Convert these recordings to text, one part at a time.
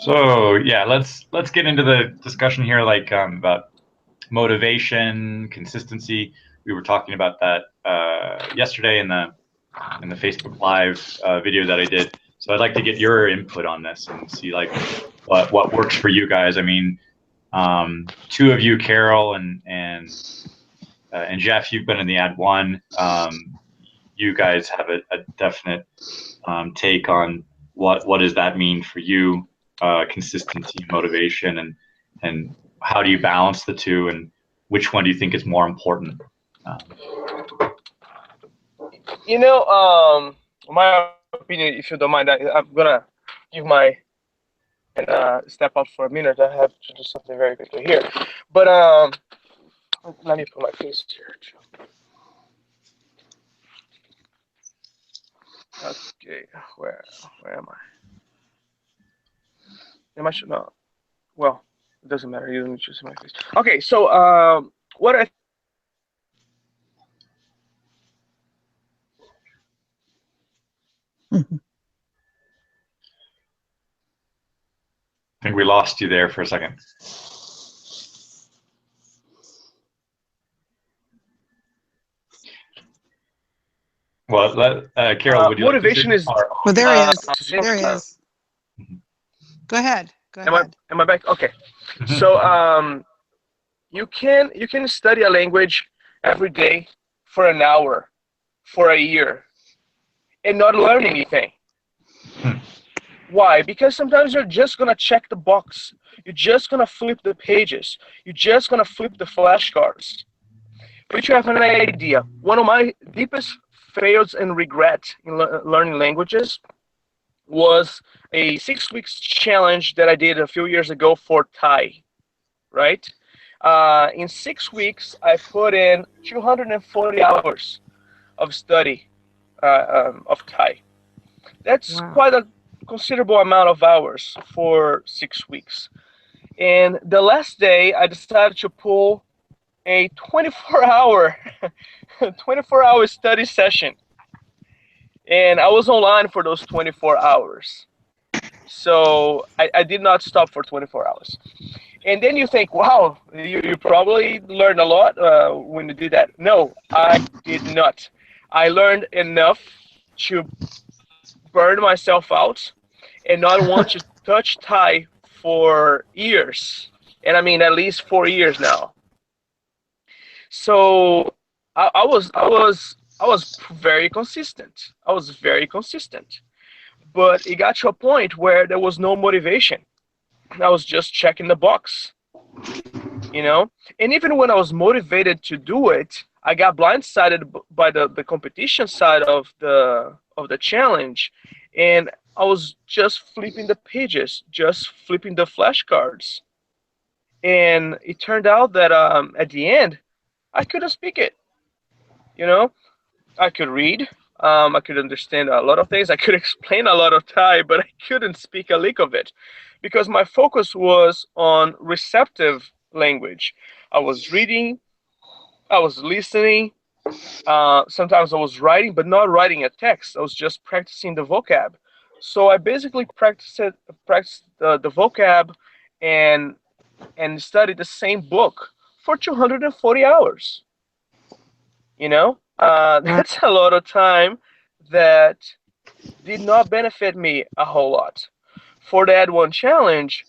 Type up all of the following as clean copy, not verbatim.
So yeah, let's get into the discussion here, like about motivation, consistency. We were talking about that yesterday in the Facebook Live video that I did. So I'd like to get your input on this and see like what works for you guys. I mean, two of you, Carol and Jeff, you've been in the ad one. You guys have a definite take on what does that mean for you, consistency, motivation, and how do you balance the two, and which one do you think is more important? My opinion, if you don't mind, I'm gonna give my step out for a minute. I have to do something very quickly here, but let me put my face here. Okay, where am I? Am I no? Well, it doesn't matter. You don't need to see my face. Okay, so what I I think we lost you there for a second. Well, Carol, would you motivation like to say? Well, there he is. There he is. Go ahead. Go ahead. Am I back? Okay. Mm-hmm. So you can study a language every day for an hour, for a year, and not learn anything. Why? Because sometimes you're just gonna check the box. You're just gonna flip the pages. You're just gonna flip the flashcards. But you have an idea. One of my deepest fails and regrets in learning languages was a 6 weeks challenge that I did a few years ago for Thai, right? In 6 weeks, I put in 240 hours of study of Thai. That's quite a considerable amount of hours for 6 weeks. And the last day, I decided to pull a 24-hour study session. And I was online for those 24 hours. So I did not stop for 24 hours. And then you think, wow, you probably learned a lot when you did that. No, I did not. I learned enough to burn myself out and not want to touch Thai for years. And I mean, at least 4 years now. So I was very consistent. I was very consistent. But it got to a point where there was no motivation. I was just checking the box, you know? And even when I was motivated to do it, I got blindsided by the competition side of the challenge. And I was just flipping the pages, just flipping the flashcards. And it turned out that at the end, I couldn't speak it, you know? I could read, I could understand a lot of things, I could explain a lot of Thai, but I couldn't speak a lick of it because my focus was on receptive language. I was reading, I was listening, sometimes I was writing, but not writing a text. I was just practicing the vocab. So I basically practiced the vocab and studied the same book for 240 hours. You know, that's a lot of time that did not benefit me a whole lot. For the Ad One challenge,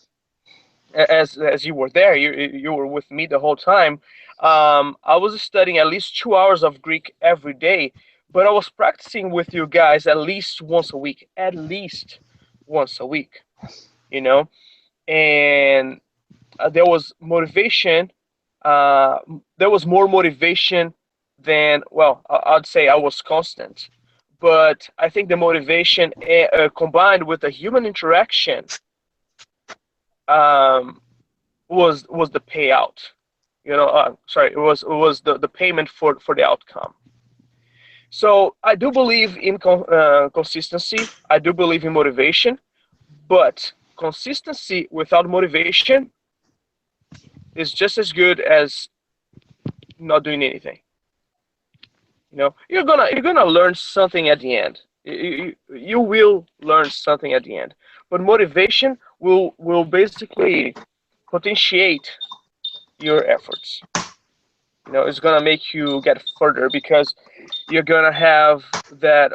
as you were there, you were with me the whole time. I was studying at least 2 hours of Greek every day, but I was practicing with you guys at least once a week, you know, and there was motivation. There was more motivation than, well, I'd say I was constant. But I think the motivation combined with the human interaction was the payout. You know, sorry, it was the payment for the outcome. So I do believe in consistency. I do believe in motivation, but consistency without motivation is just as good as not doing anything. You know, you're gonna learn something at the end. You will learn something at the end, but motivation will basically potentiate your efforts. You know, it's gonna make you get further because you're gonna have that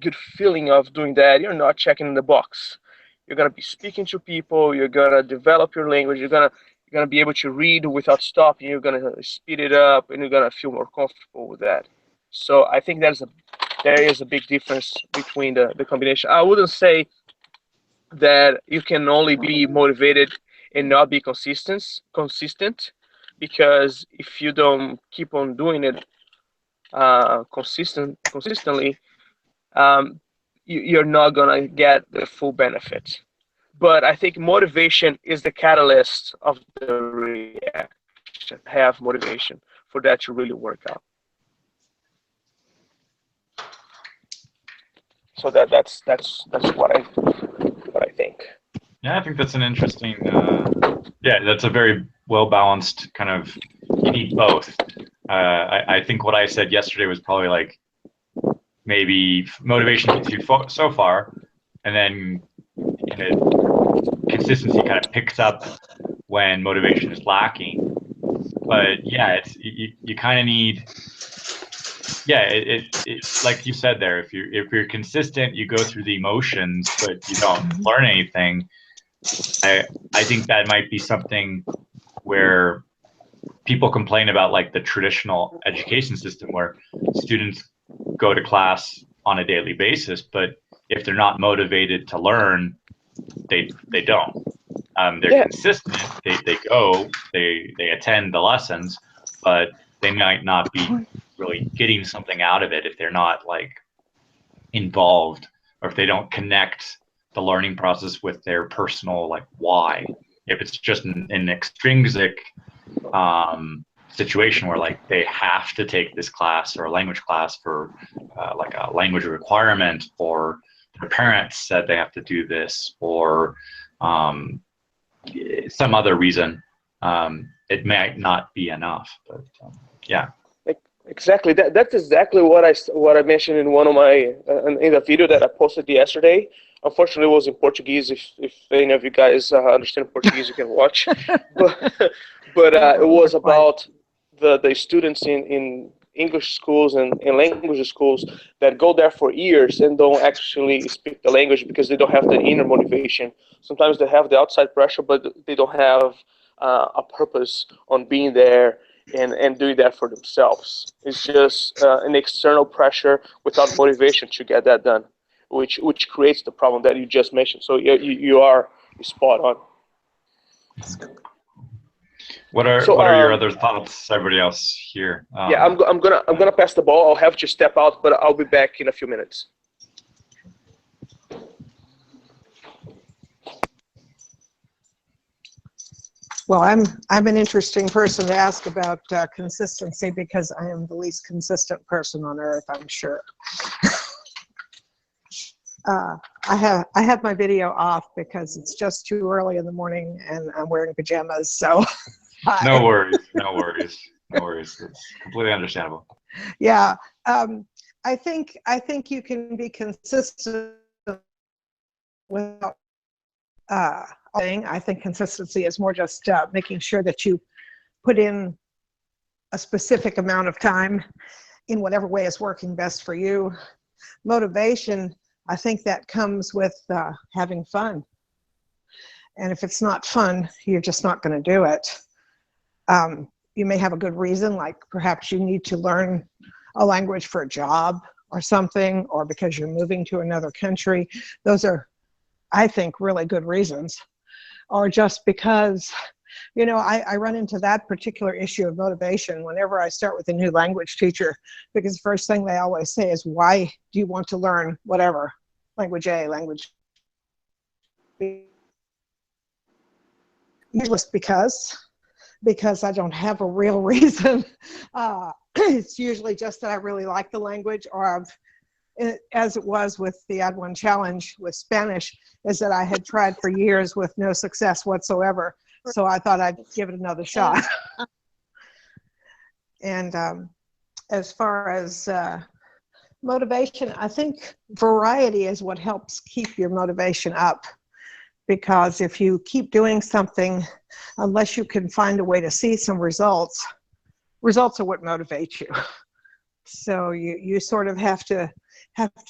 good feeling of doing that. You're not checking the box. You're gonna be speaking to people. You're gonna develop your language. You're gonna be able to read without stopping. You're gonna speed it up, and you're gonna feel more comfortable with that. So I think there is a big difference between the combination. I wouldn't say that you can only be motivated and not be consistent, because if you don't keep on doing it consistently, um, you're not gonna get the full benefit. But I think motivation is the catalyst of the reaction. Have motivation for that to really work out. So that's what I think. Yeah, I think that's an interesting. Yeah, that's a very well balanced kind of. You need both. I think what I said yesterday was probably like maybe motivation gets you so far, and then consistency kind of picks up when motivation is lacking. But yeah, it's you kind of need. Yeah, it like you said there. If you're consistent, you go through the emotions, but you don't learn anything. I think that might be something where people complain about, like the traditional education system where students go to class on a daily basis, but if they're not motivated to learn, they don't. They're consistent. They go. They attend the lessons, but they might not be really getting something out of it if they're not like involved, or if they don't connect the learning process with their personal like why. If it's just an extrinsic situation where like they have to take this class or a language class for like a language requirement, or their parents said they have to do this, or some other reason, it might not be enough. But yeah. Exactly. That's exactly what I mentioned in one of my in the video that I posted yesterday. Unfortunately, it was in Portuguese. If any of you guys understand Portuguese, you can watch. But it was about the students in English schools and language schools that go there for years and don't actually speak the language because they don't have the inner motivation. Sometimes they have the outside pressure, but they don't have a purpose on being there and doing that for themselves. It's just an external pressure without motivation to get that done, which creates the problem that you just mentioned. So you are spot on. What are your other thoughts, everybody else here? Yeah, I'm gonna pass the ball. I'll have to step out, but I'll be back in a few minutes. Well, I'm an interesting person to ask about consistency because I am the least consistent person on earth, I'm sure. I have my video off because it's just too early in the morning and I'm wearing pajamas, so. No worries. It's completely understandable. Yeah, I think you can be consistent without. I think consistency is more just making sure that you put in a specific amount of time in whatever way is working best for you. Motivation, I think that comes with having fun. And if it's not fun, you're just not going to do it. You may have a good reason, like perhaps you need to learn a language for a job or something, or because you're moving to another country. Those are, I think, really good reasons. Or just because, you know, I run into that particular issue of motivation whenever I start with a new language teacher, because the first thing they always say is, why do you want to learn whatever? Language A, language B. Usually because I don't have a real reason. It's usually just that I really like the language, or as it was with the Add One Challenge with Spanish, is that I had tried for years with no success whatsoever. So I thought I'd give it another shot. And as far as Motivation, I think variety is what helps keep your motivation up, because if you keep doing something, unless you can find a way to see some results are what motivate you. So you sort of have to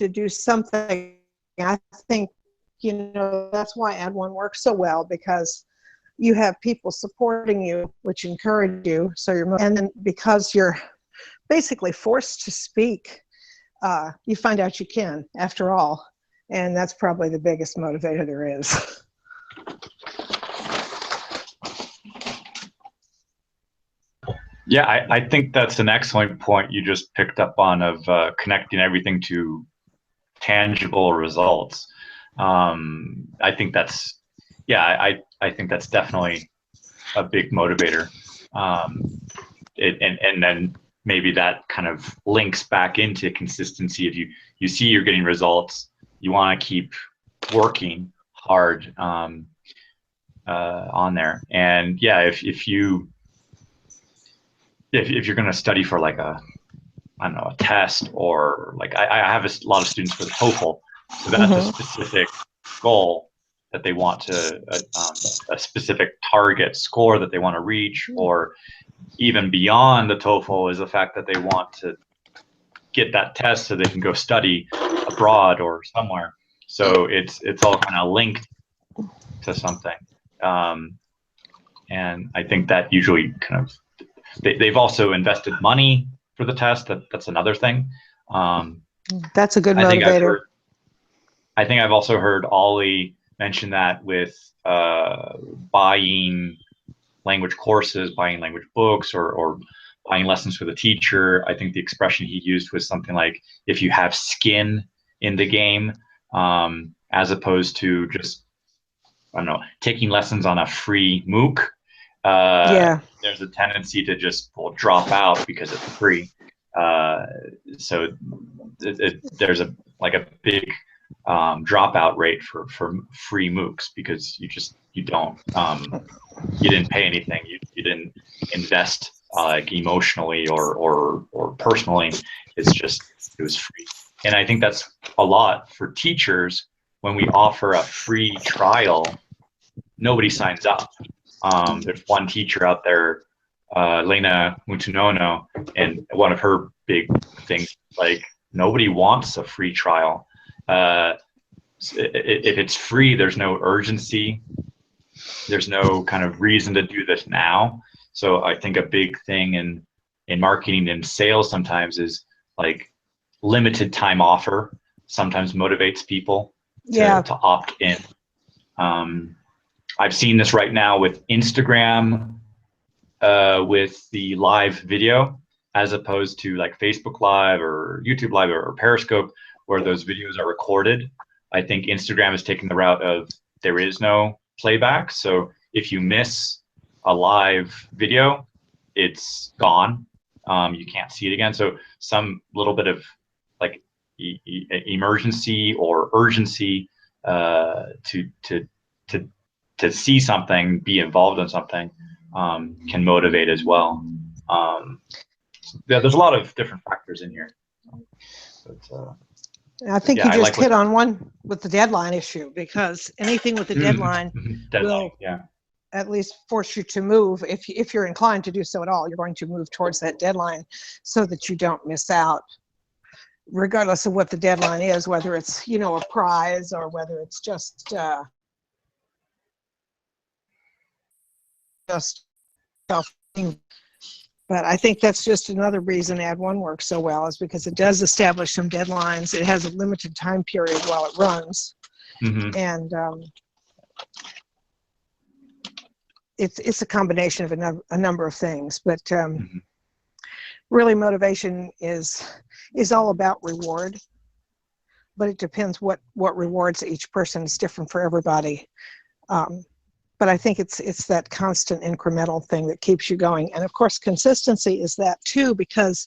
do something. I think, that's why Ad One works so well, because you have people supporting you, which encourage you. So and then because you're basically forced to speak, you find out you can, after all. And that's probably the biggest motivator there is. Yeah, I think that's an excellent point you just picked up on, of connecting everything to tangible results. I think that's, I think that's definitely a big motivator. And then maybe that kind of links back into consistency. If you see you're getting results, you want to keep working hard on there. And yeah, if you're going to study for like a test, or like I have a lot of students for the TOEFL, so that's a specific goal that they want to, a specific target score that they want to reach, or even beyond the TOEFL is the fact that they want to get that test so they can go study abroad or somewhere. So it's all kind of linked to something. And I think that usually kind of, they've also invested money for the test. That's another thing. That's a good motivator. I think I've also heard Ollie mention that with buying language courses, buying language books, or buying lessons for the teacher. I think the expression he used was something like, if you have skin in the game, as opposed to just, I don't know, taking lessons on a free MOOC. There's a tendency to just drop out because it's free. So there's a big dropout rate for free MOOCs, because you didn't pay anything. You didn't invest like emotionally or personally. It was free. And I think that's a lot for teachers. When we offer a free trial, nobody signs up. There's one teacher out there, Lena Mutunono, and one of her big things, like, nobody wants a free trial. If it's free, there's no urgency. There's no kind of reason to do this now. So I think a big thing in marketing and sales sometimes is like limited time offer sometimes motivates people to opt in. I've seen this right now with Instagram, with the live video, as opposed to like Facebook Live or YouTube Live or Periscope, where those videos are recorded. I think Instagram is taking the route of there is no playback. So if you miss a live video, it's gone. You can't see it again. So some little bit of like emergency or urgency to see something, be involved in something, can motivate as well. There's a lot of different factors in here. But, I think you just hit on one with the deadline issue, because anything with the deadline will at least force you to move. If you're inclined to do so at all, you're going to move towards that deadline so that you don't miss out, regardless of what the deadline is, whether it's, a prize or whether it's just but I think that's just another reason Ad One works so well, is because it does establish some deadlines. It has a limited time period while it runs, and it's a combination of a number of things. But really, motivation is all about reward, but it depends what rewards each person. Is different for everybody. But I think it's that constant incremental thing that keeps you going. And of course, consistency is that too, because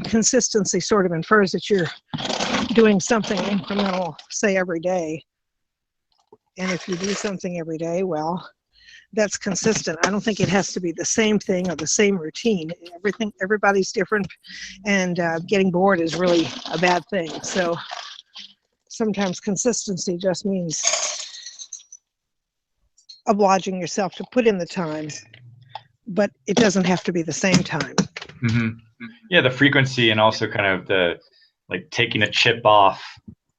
consistency sort of infers that you're doing something incremental, say, every day. And if you do something every day, well, that's consistent. I don't think it has to be the same thing or the same routine. Everybody's different, and getting bored is really a bad thing. So sometimes consistency just means obliging yourself to put in the time, but it doesn't have to be the same time. Mm-hmm. Yeah, the frequency, and also kind of the like taking a chip off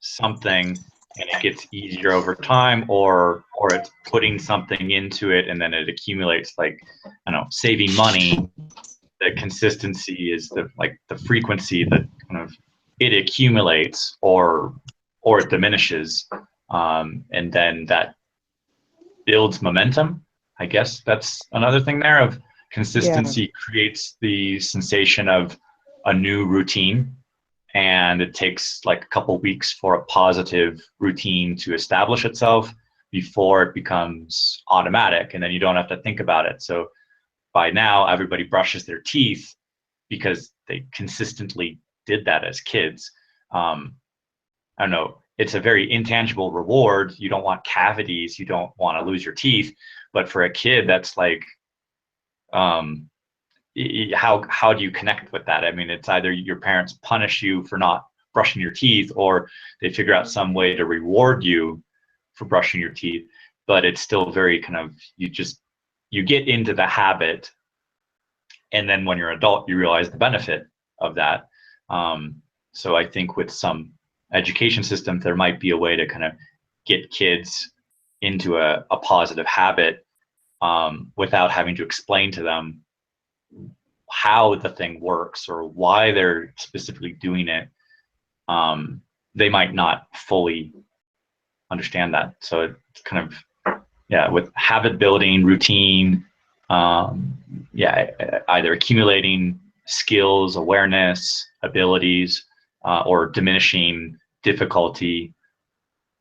something and it gets easier over time, or it's putting something into it and then it accumulates, like, I don't know, saving money. The consistency is the frequency that kind of it accumulates or it diminishes, and then that builds momentum. I guess that's another thing there of consistency creates the sensation of a new routine, and it takes like a couple weeks for a positive routine to establish itself before it becomes automatic, and then you don't have to think about it. So by now everybody brushes their teeth because they consistently did that as kids. I don't know, it's a very intangible reward. You don't want cavities, you don't want to lose your teeth, but for a kid, that's like, um, how do you connect with that? I mean, it's either your parents punish you for not brushing your teeth, or they figure out some way to reward you for brushing your teeth. But it's still very kind of, you get into the habit, and then when you're an adult, you realize the benefit of that. So I think with some education systems, there might be a way to kind of get kids into a positive habit, without having to explain to them how the thing works or why they're specifically doing it. They might not fully understand that. So it's kind of, yeah, with habit building, routine, either accumulating skills, awareness, abilities, or diminishing difficulty.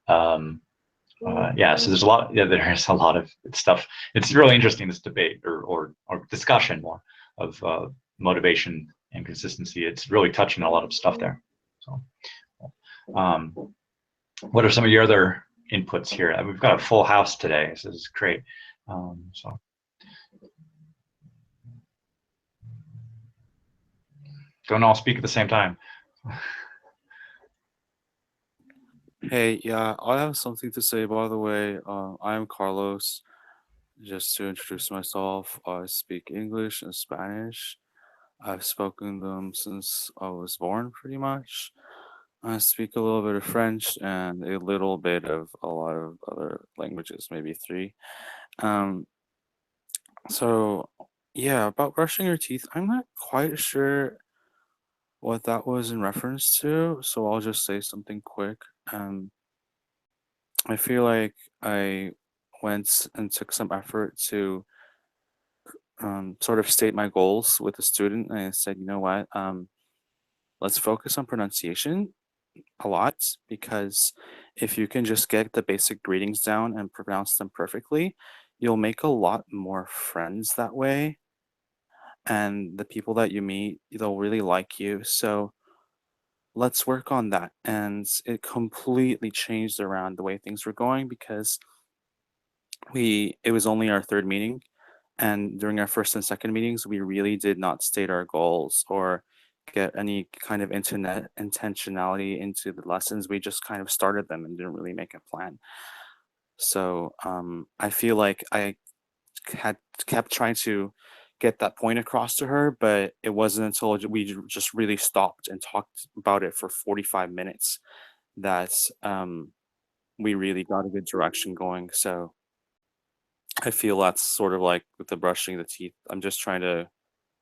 So there's a lot. Yeah, there's a lot of stuff. It's really interesting, this debate or discussion more of motivation and consistency. It's really touching a lot of stuff there. So, what are some of your other inputs here? We've got a full house today, so this is great. So. Don't all speak at the same time. Hey, yeah, I have something to say, by the way. I am Carlos. Just to introduce myself, I speak English and Spanish. I've spoken them since I was born, pretty much. I speak a little bit of French and a little bit of a lot of other languages, maybe three. Um, so yeah, about brushing your teeth, I'm not quite sure what that was in reference to, so I'll just say something quick. Um, I feel like I went and took some effort to sort of state my goals with the student, and I said, you know what, let's focus on pronunciation a lot, because if you can just get the basic greetings down and pronounce them perfectly, you'll make a lot more friends that way. And the people that you meet, they'll really like you. So let's work on that. And it completely changed around the way things were going, because it was only our third meeting, and during our first and second meetings we really did not state our goals or get any kind of internet intentionality into the lessons. We just kind of started them and didn't really make a plan. So I feel like I had kept trying to get that point across to her, but it wasn't until we just really stopped and talked about it for 45 minutes that we really got a good direction going. So I feel that's sort of like with the brushing the teeth. I'm just trying to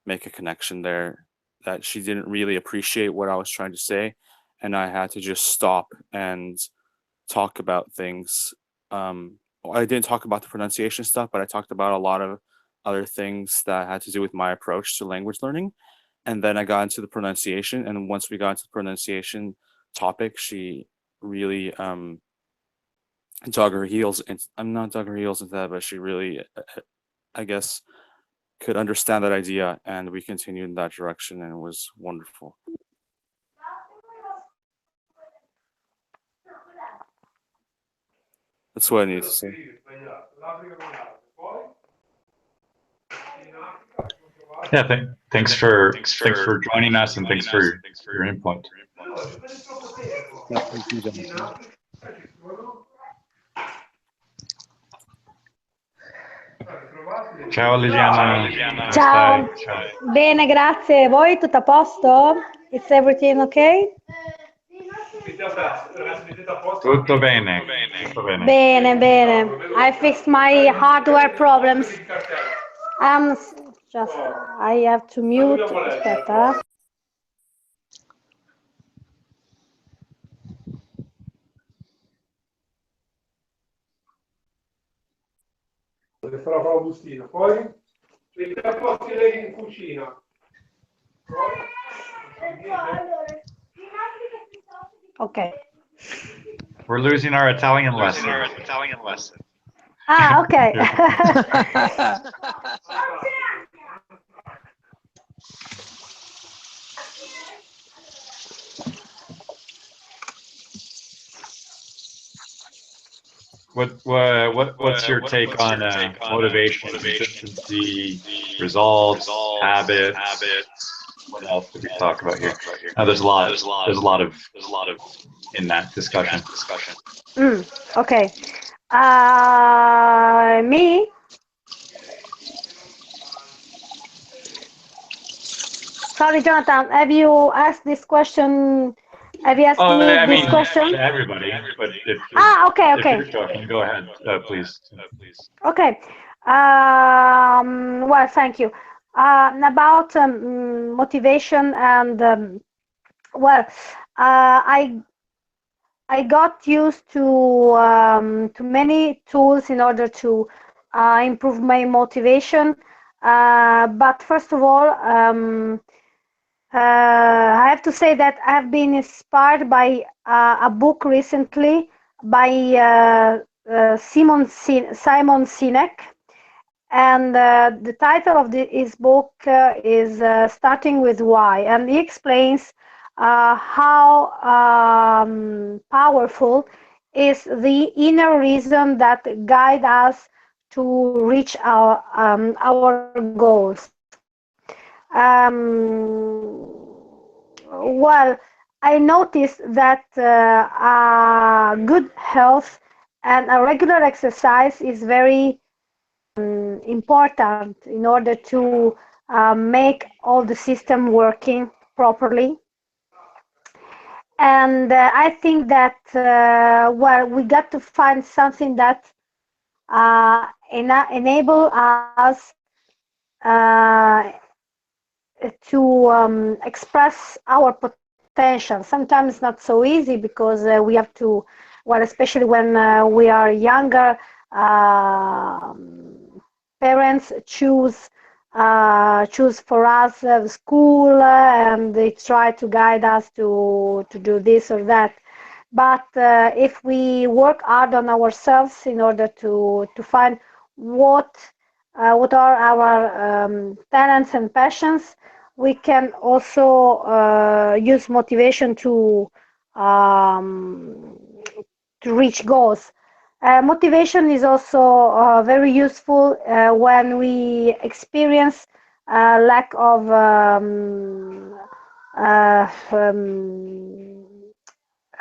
make a connection there, that she didn't really appreciate what I was trying to say, and I had to just stop and talk about things. I didn't talk about the pronunciation stuff, but I talked about a lot of other things that had to do with my approach to language learning. And then I got into the pronunciation, and once we got into the pronunciation topic, she really dug her heels. And I'm not dug her heels into that, but she really, I guess, could understand that idea, and we continued in that direction, and it was wonderful. That's what I need to say. Yeah, thanks for joining us, and thanks for your input. Yeah, thank you, Jonathan. Ciao Liliana. Come Ciao. stai? Ciao. Bene, grazie. Voi tutto a posto? Is everything okay? Tutto bene. Tutto bene. Bene, bene. I fixed my hardware problems. Just I have to mute. Aspetta. Farò con la bustina. Poi metti a posto lei in cucina. Okay. We're losing our Italian lesson. Ah, okay. What's your take on motivation, consistency, results, habits? What else did we talk about here? There's a lot. There's a lot of in that discussion. Okay. Me? Sorry, Jonathan. Have you asked this question? Have you asked me I this mean, question? everybody. But if Okay, if okay. you're talking, go ahead, please. Okay. Well, thank you. About motivation and well, I got used to many tools in order to improve my motivation. But first of all, I have to say that I have been inspired by a book recently by Simon Sinek, and the title of his book is Starting with Why, and he explains how powerful is the inner reason that guide us to reach our goals. Well, I noticed that good health and a regular exercise is very important in order to make all the system working properly. And I think that well, we got to find something that enable us uh, to express our potential. Sometimes not so easy because we have to, well, especially when we are younger, uh, parents choose for us the school and they try to guide us to do this or that. But if we work hard on ourselves in order to find what are our talents and passions, we can also use motivation um, to reach goals. Motivation is also very useful when we experience lack of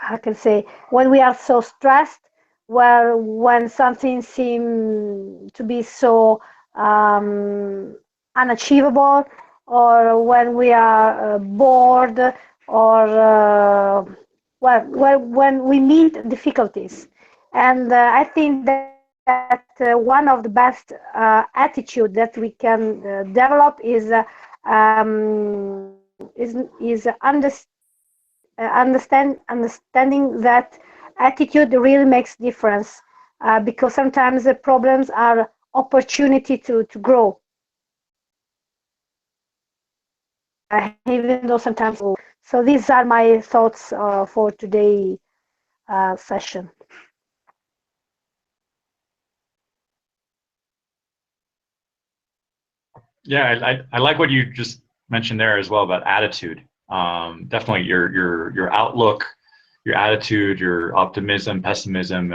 I can say when we are so stressed, where when something seems to be so unachievable, or when we are bored, or well, when we meet difficulties. And I think that one of the best attitude that we can develop is understanding that attitude really makes difference because sometimes the problems are opportunity to grow, even though sometimes. So these are my thoughts for today session. Yeah, I like what you just mentioned there as well about attitude. Definitely your outlook, your attitude, your optimism, pessimism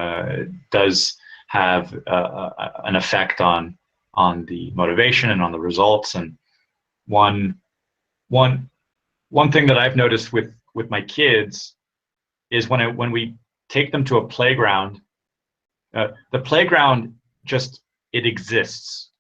does have an effect on the motivation and on the results. And one one one thing that I've noticed with my kids is when we take them to a playground, the playground just it exists.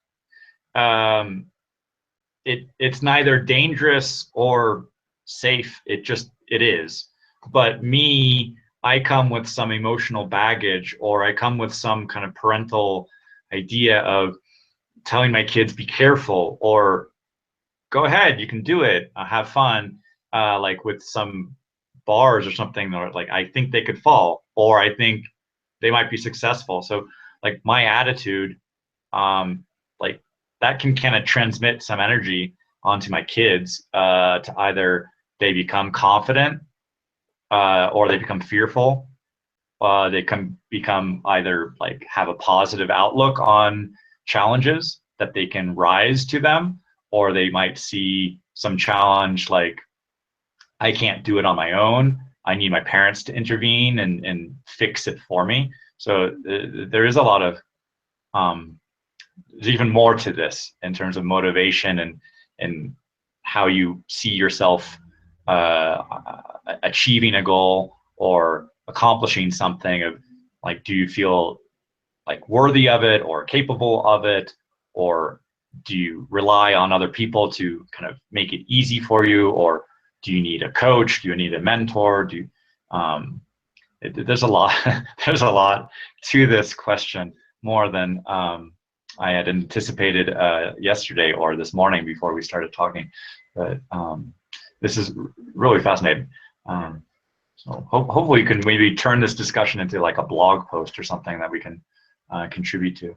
It's neither dangerous or safe. It is. But me, I come with some emotional baggage, or I come with some kind of parental idea of telling my kids be careful, or go ahead, you can do it, have fun, like with some bars or something, or like I think they could fall, or I think they might be successful. So like my attitude, like that can kind of transmit some energy onto my kids, to either they become confident, or they become fearful. They can become either like have a positive outlook on challenges that they can rise to them, or they might see some challenge like I can't do it on my own. I need my parents to intervene and fix it for me. So there is a lot of there's even more to this in terms of motivation and how you see yourself achieving a goal or accomplishing something. Of like, do you feel like worthy of it or capable of it, or do you rely on other people to kind of make it easy for you, or do you need a coach, do you need a mentor, there's a lot there's a lot to this question, more than I had anticipated yesterday or this morning before we started talking. But this is really fascinating. So hopefully you can maybe turn this discussion into like a blog post or something that we can contribute to.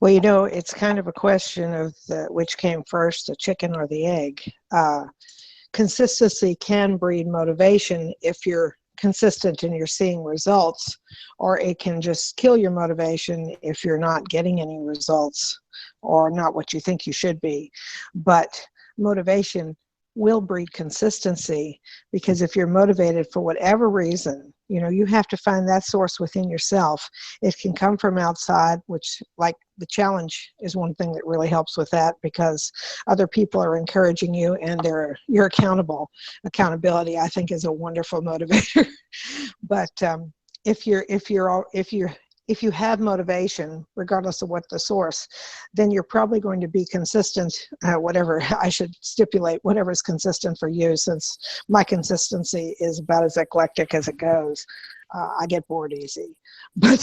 Well, it's kind of a question of which came first, the chicken or the egg. Consistency can breed motivation if you're consistent and you're seeing results, or it can just kill your motivation if you're not getting any results or not what you think you should be. But motivation will breed consistency, because if you're motivated for whatever reason, you have to find that source within yourself. It can come from outside, which, like, the challenge is one thing that really helps with that, because other people are encouraging you and you're accountable. Accountability, I think, is a wonderful motivator. But if you have motivation, regardless of what the source, then you're probably going to be consistent, whatever I should stipulate, whatever is consistent for you, since my consistency is about as eclectic as it goes. I get bored easy. But,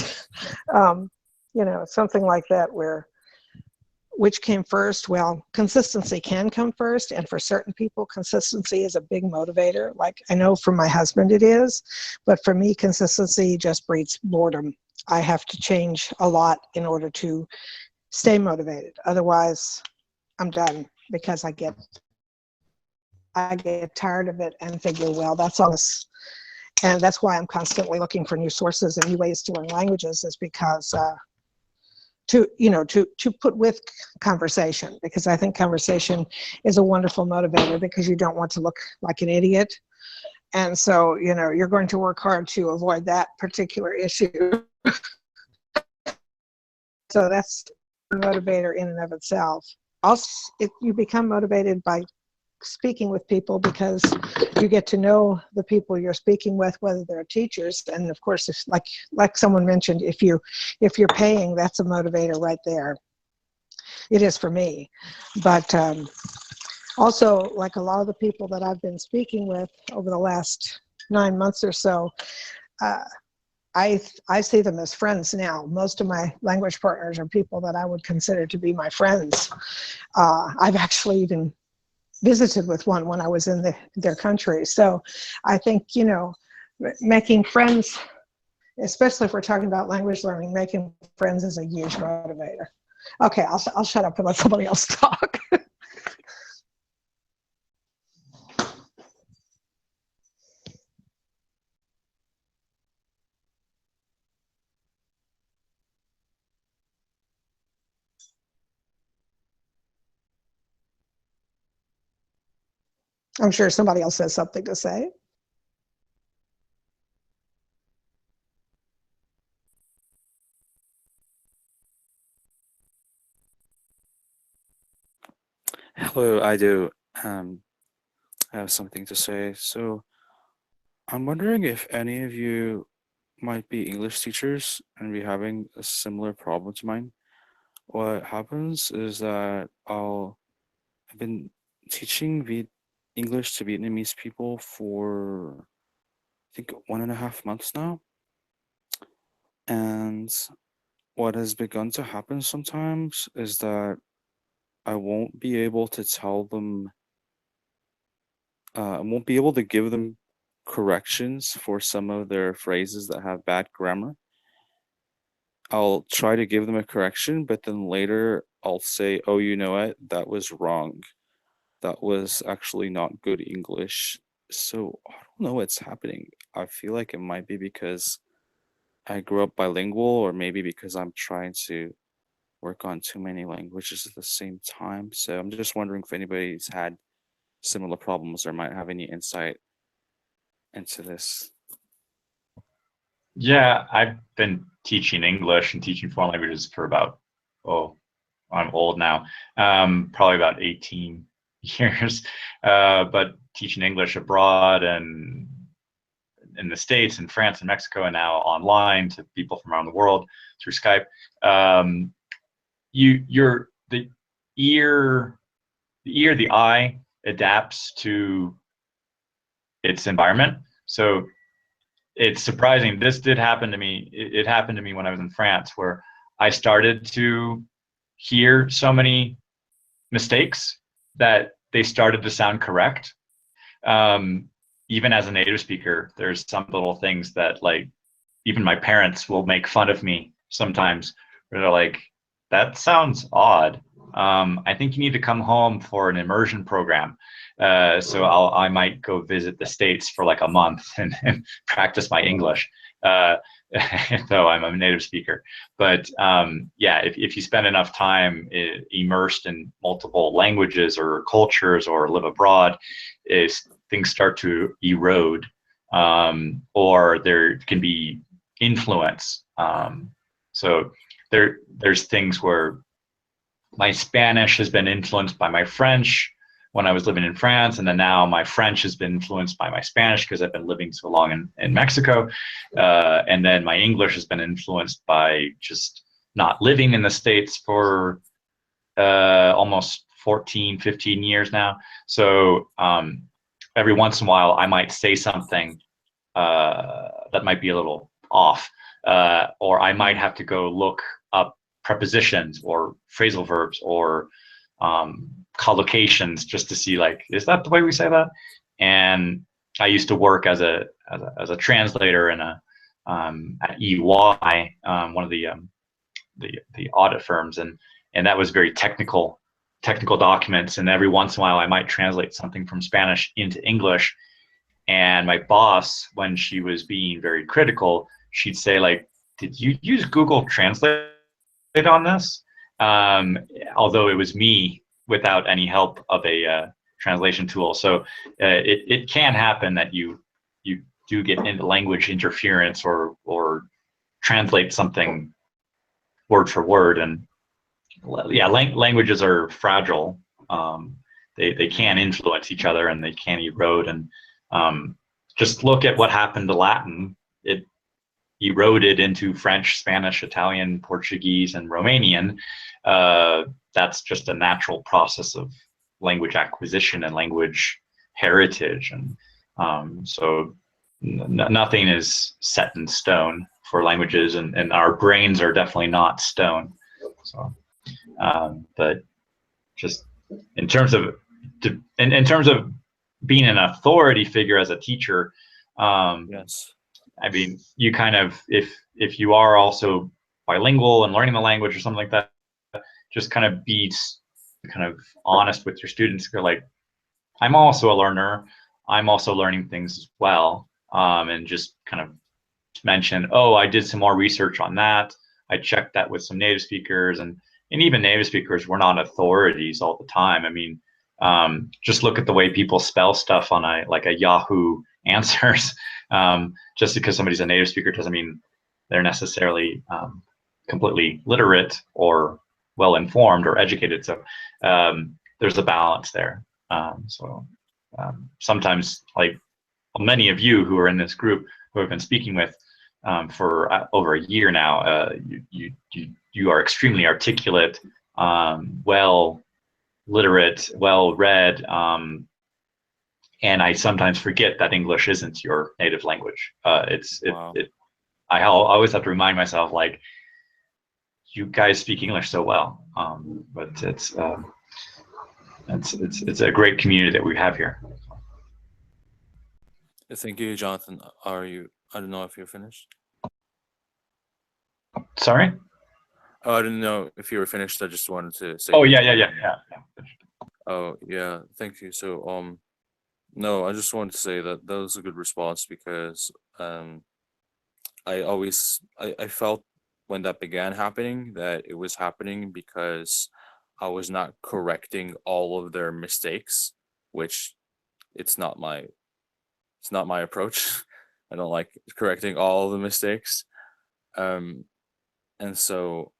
something like that, which came first? Well, consistency can come first, and for certain people, consistency is a big motivator. Like, I know for my husband it is, but for me, consistency just breeds boredom. I have to change a lot in order to stay motivated. Otherwise, I'm done, because I get tired of it and figure, well, that's all this. And that's why I'm constantly looking for new sources and new ways to learn languages, is because to put with conversation, because I think conversation is a wonderful motivator, because you don't want to look like an idiot. And so, you're going to work hard to avoid that particular issue. So that's a motivator in and of itself. Also, you become motivated by speaking with people, because you get to know the people you're speaking with, whether they're teachers. And of course, if, like someone mentioned, if you're paying, that's a motivator right there. It is for me. But also, like a lot of the people that I've been speaking with over the last 9 months or so, I see them as friends now. Most of my language partners are people that I would consider to be my friends. I've actually even visited with one when I was in their country. So I think, making friends, especially if we're talking about language learning, making friends is a huge motivator. Okay, I'll shut up and let somebody else talk. I'm sure somebody else has something to say. Hello, I do. I have something to say. So I'm wondering if any of you might be English teachers and be having a similar problem to mine. What happens is that I've been teaching English to Vietnamese people for I think 1.5 months now. And what has begun to happen sometimes is that I won't be able to tell them, I won't be able to give them corrections for some of their phrases that have bad grammar. I'll try to give them a correction, but then later I'll say, oh, you know what? That was wrong. That was actually not good English. So I don't know what's happening. I feel like it might be because I grew up bilingual, or maybe because I'm trying to work on too many languages at the same time. So I'm just wondering if anybody's had similar problems or might have any insight into this. Yeah, I've been teaching English and teaching foreign languages for about, oh, I'm old now, probably about 18 years, but teaching English abroad and in the States and France and Mexico, and now online to people from around the world through Skype. You're the the eye adapts to its environment. So it's surprising. This did happen to me. It happened to me when I was in France, where I started to hear so many mistakes that they started to sound correct. Even as a native speaker, there's some little things that, like, even my parents will make fun of me sometimes, where they're like, that sounds odd. I think you need to come home for an immersion program. So I might go visit the States for like a month and practice my English, though I'm a native speaker. But yeah, if you spend enough time immersed in multiple languages or cultures or live abroad, things start to erode, or there can be influence. So there's things where my Spanish has been influenced by my French when I was living in France, and then now my French has been influenced by my Spanish because I've been living so long in Mexico, and then my English has been influenced by just not living in the States for almost 14, 15 years now. So every once in a while I might say something that might be a little off, or I might have to go look up prepositions or phrasal verbs or collocations just to see, like, is that the way we say that? And I used to work as a translator in at EY, one of the audit firms, and that was very technical documents. And every once in a while, I might translate something from Spanish into English. And my boss, when she was being very critical, she'd say, like, did you use Google Translate on this? Although it was me without any help of a translation tool. So it can happen that you do get into language interference or translate something word for word. And yeah, languages are fragile. They can influence each other and they can erode. And just look at what happened to Latin. It eroded into French, Spanish, Italian, Portuguese, and Romanian. That's just a natural process of language acquisition and language heritage. And so nothing is set in stone for languages, and our brains are definitely not stone. So, but just in terms of in terms of being an authority figure as a teacher, Yes. I mean, you kind of, if you are also bilingual and learning the language or something like that, just kind of be kind of honest with your students. You're like, I'm also a learner. I'm also learning things as well. And just kind of mention, oh, I did some more research on that. I checked that with some native speakers, and even native speakers, we're not authorities all the time. I mean, just look at the way people spell stuff on a Yahoo Answers. Just because somebody's a native speaker doesn't mean they're necessarily completely literate or well informed or educated. So there's a balance there. Sometimes, like many of you who are in this group who I've been speaking with for over a year now, you are extremely articulate, well literate, well read, and I sometimes forget that English isn't your native language. Wow. I always have to remind myself, like, you guys speak English so well, but it's a great community that we have here. Thank you, Jonathan. Are you? I don't know if you're finished. Sorry? Oh, I didn't know if you were finished. I just wanted to say. Oh yeah. Oh yeah, thank you. So no, I just wanted to say that that was a good response because I felt when that began happening that it was happening because I was not correcting all of their mistakes, which it's not my approach. I don't like correcting all the mistakes. And so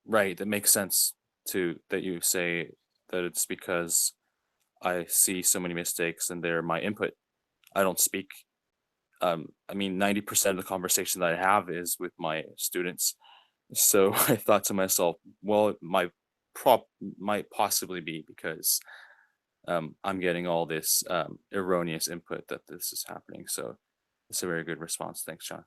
right, that makes sense to that you say that it's because I see so many mistakes and they're my input. I don't speak. I mean, 90% of the conversation that I have is with my students. So I thought to myself, well, it might possibly be because I'm getting all this erroneous input that this is happening. So it's a very good response. Thanks, John.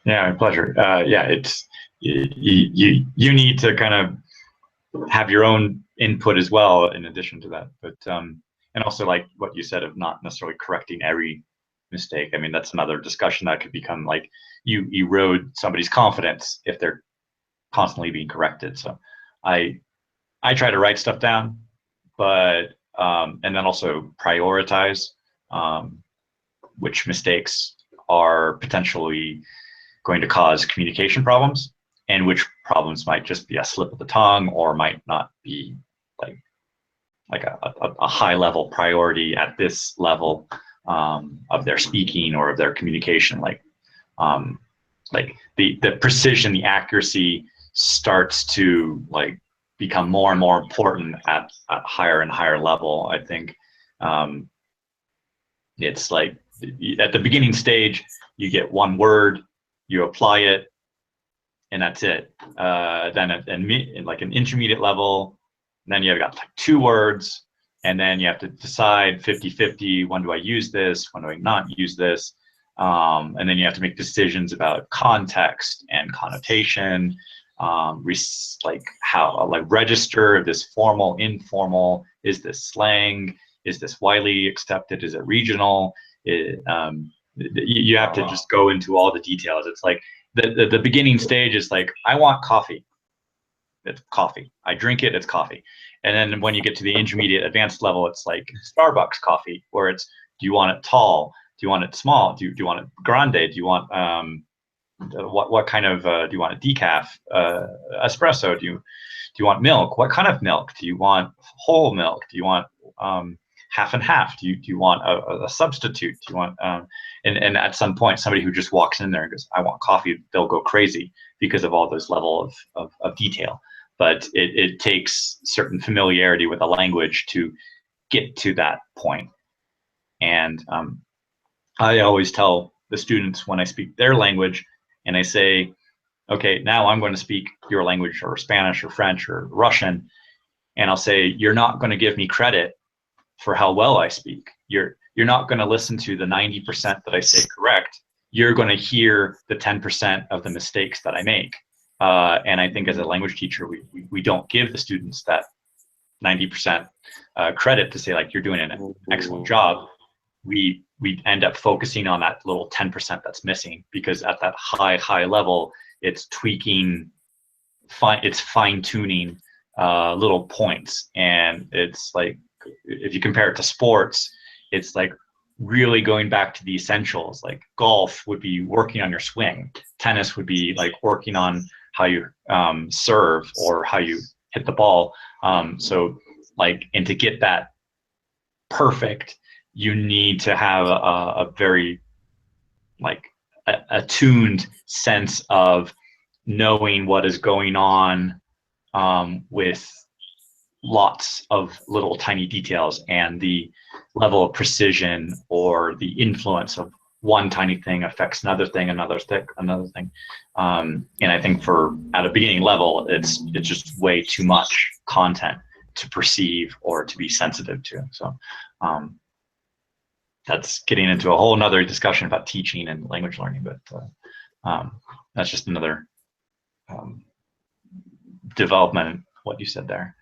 Yeah, my pleasure. Yeah, it's you need to kind of have your own input as well in addition to that, but and also like what you said of not necessarily correcting every mistake. I mean, that's another discussion that could become like you erode somebody's confidence if they're constantly being corrected. So I try to write stuff down, but and then also prioritize which mistakes are potentially going to cause communication problems and which problems might just be a slip of the tongue or might not be like a high level priority at this level of their speaking or of their communication. Like the precision, the accuracy starts to like become more and more important at higher and higher level. I think it's like at the beginning stage, you get one word, you apply it, and that's it. Then in like an intermediate level, then you've got like 2 words, and then you have to decide 50-50, when do I use this, when do I not use this? And then you have to make decisions about context and connotation, like how, like register this formal, informal, is this slang, is this widely accepted, is it regional? You have to just go into all the details. It's like the beginning stage is like, I want coffee. It's coffee. I drink it, it's coffee. And then when you get to the intermediate advanced level, it's like Starbucks coffee, where it's, do you want it tall? Do you want it small? Do you want it grande? Do you want what kind of do you want a decaf, espresso? Do you want milk? What kind of milk? Do you want whole milk? Do you want half and half? Do you want a substitute? Do you want and at some point somebody who just walks in there and goes, I want coffee, they'll go crazy because of all those level of detail. But it takes certain familiarity with the language to get to that point. And I always tell the students when I speak their language and I say, okay, now I'm going to speak your language, or Spanish or French or Russian. And I'll say, you're not going to give me credit for how well I speak. You're not going to listen to the 90% that I say correct. You're going to hear the 10% of the mistakes that I make. And I think as a language teacher, we don't give the students that 90% credit to say, like, you're doing an excellent job. We end up focusing on that little 10% that's missing, because at that high level, it's tweaking, it's fine tuning little points. And it's like, if you compare it to sports, it's like really going back to the essentials. Like golf would be working on your swing. Tennis would be like working on how you serve or how you hit the ball. So like, and to get that perfect, you need to have a very like attuned sense of knowing what is going on with lots of little tiny details, and the level of precision or the influence of one tiny thing affects another thing, another thing. And I think for at a beginning level, it's just way too much content to perceive or to be sensitive to. So that's getting into a whole nother discussion about teaching and language learning, but that's just another development in what you said there.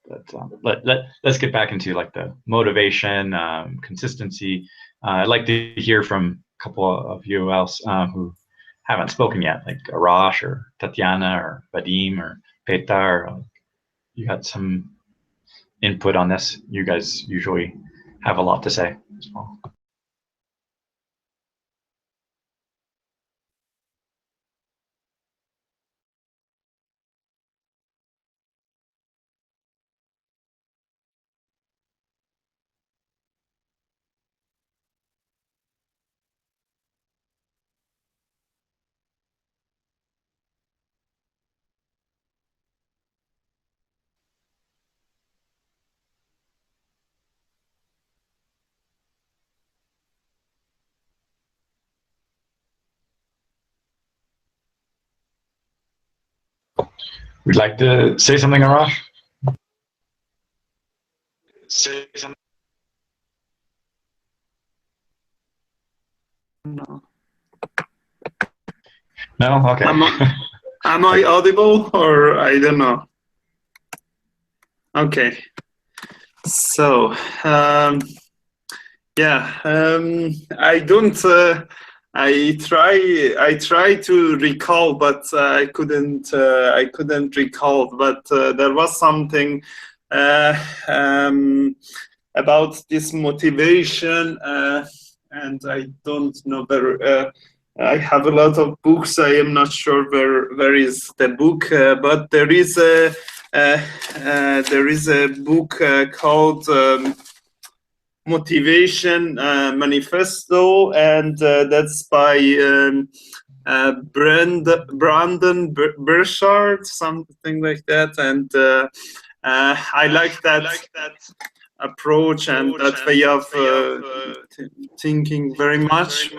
But let's get back into like the motivation, consistency. I'd like to hear from a couple of you else who haven't spoken yet, like Arash or Tatiana or Vadim or Petar. You had some input on this. You guys usually have a lot to say as well. Would like to say something, Arash? Say something. No. No? Okay. Am I audible, or I don't know? Okay. So, yeah, I don't. I try to recall, but I couldn't recall. But there was something about this motivation, and I don't know better. I have a lot of books. I am not sure where is the book, but there is a book called Motivation Manifesto, and that's by Brandon Burchard, something like that. And I like that approach and that way of thinking very much.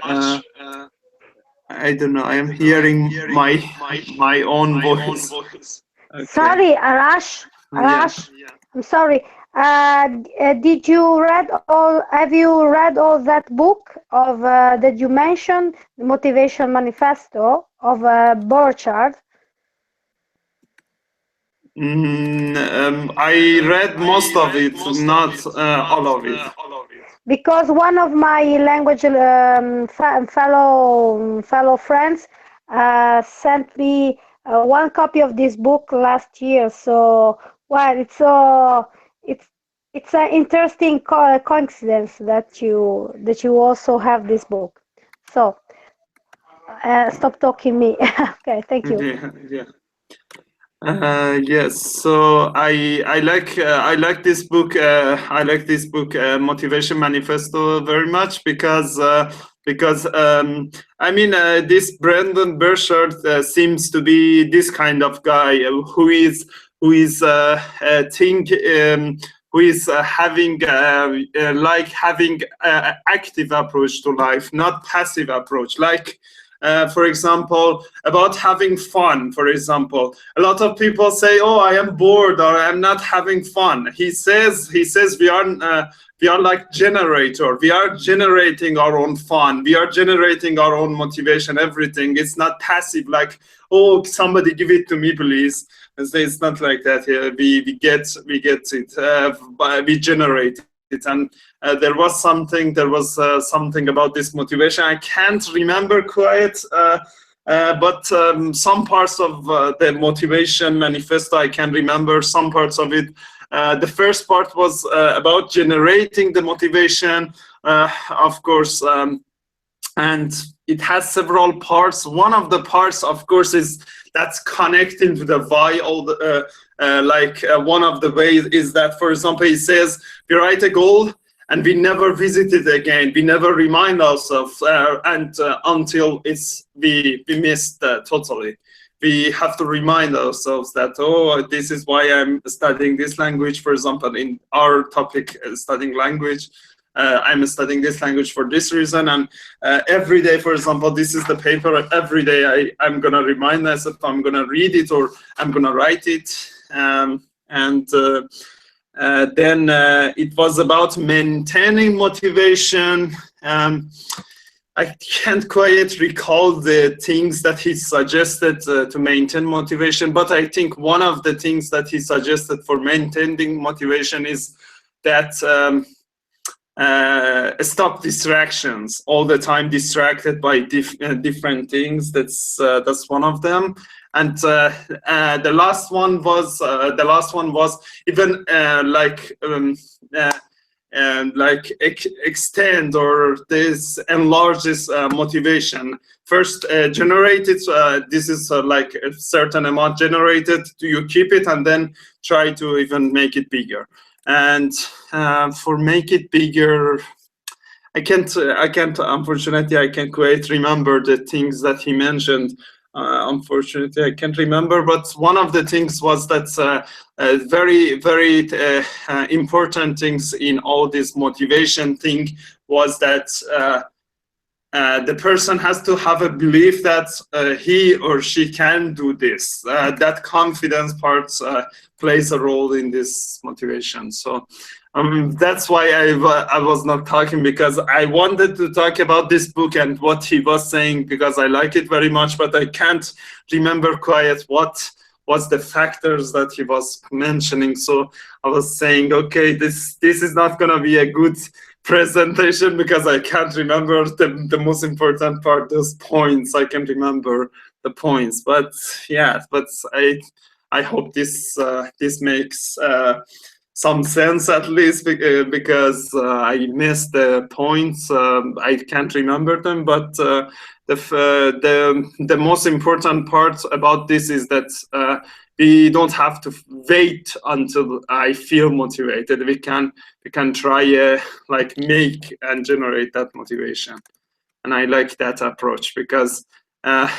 I don't know. I am hearing my own voice. Okay. Sorry, Arash. Arash, Yeah. I'm sorry. Did you read all? Have you read all that book of that you mentioned, the Motivation Manifesto of Burchard? I read most of it, not all of it. Because one of my language fellow friends sent me one copy of this book last year. So, well, it's an interesting coincidence that you also have this book. So, stop talking me. Okay, thank you. Yeah. Yes, so I like this book. I like this book, Motivation Manifesto, very much because I mean this Brandon Burchard seems to be this kind of guy who is having like having active approach to life, not passive approach, like. For example, about having fun. For example, a lot of people say, "Oh, I am bored," or "I'm not having fun." He says we are like generator. We are generating our own fun. We are generating our own motivation. Everything. It's not passive. Like, "Oh, somebody give it to me, please." It's not like that. We get it. We generate it. And there was something about this motivation. I can't remember quite, but some parts of the Motivation Manifesto I can remember. Some parts of it. The first part was about generating the motivation, of course, and it has several parts. One of the parts, of course, is that's connecting to the why. One of the ways is that, for example, he says we write a goal, and we never visit it again. We never remind ourselves, until we missed totally. We have to remind ourselves that, oh, this is why I'm studying this language. For example, in our topic, studying language, I'm studying this language for this reason. And every day, for example, this is the paper. Every day I'm going to remind myself, I'm going to read it or I'm going to write it. Then it was about maintaining motivation. I can't quite recall the things that he suggested to maintain motivation, but I think one of the things that he suggested for maintaining motivation is that stop distractions. All the time distracted by different things. That's one of them. And the last one was even extend or this enlarges motivation. First generated, this is like a certain amount generated, you keep it and then try to even make it bigger. And for make it bigger, I can't unfortunately I can't quite remember the things that he mentioned. Unfortunately, I can't remember, but one of the things was that very, very important things in all this motivation thing was that the person has to have a belief that he or she can do this. That confidence part plays a role in this motivation. So that's why I was not talking, because I wanted to talk about this book and what he was saying, because I like it very much, but I can't remember quite what was the factors that he was mentioning. So I was saying, okay, this is not going to be a good presentation because I can't remember the most important part, those points. I can remember the points, but yeah, but I hope this makes some sense at least, because I missed the points. I can't remember them, but the most important part about this is that we don't have to wait until I feel motivated. We can try like make and generate that motivation, and I like that approach because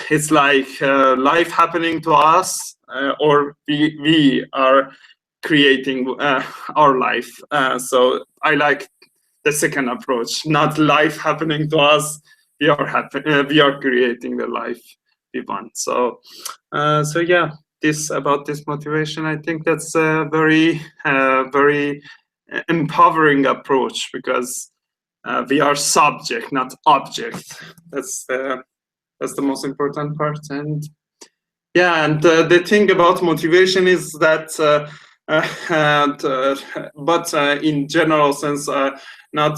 it's like life happening to us, or we are creating our life. So I like the second approach, not life happening to us. We are creating the life we want. So yeah, about this motivation, I think that's a very very empowering approach, because we are subject, not object. That's the most important part. And yeah, and the thing about motivation is that but in general sense, not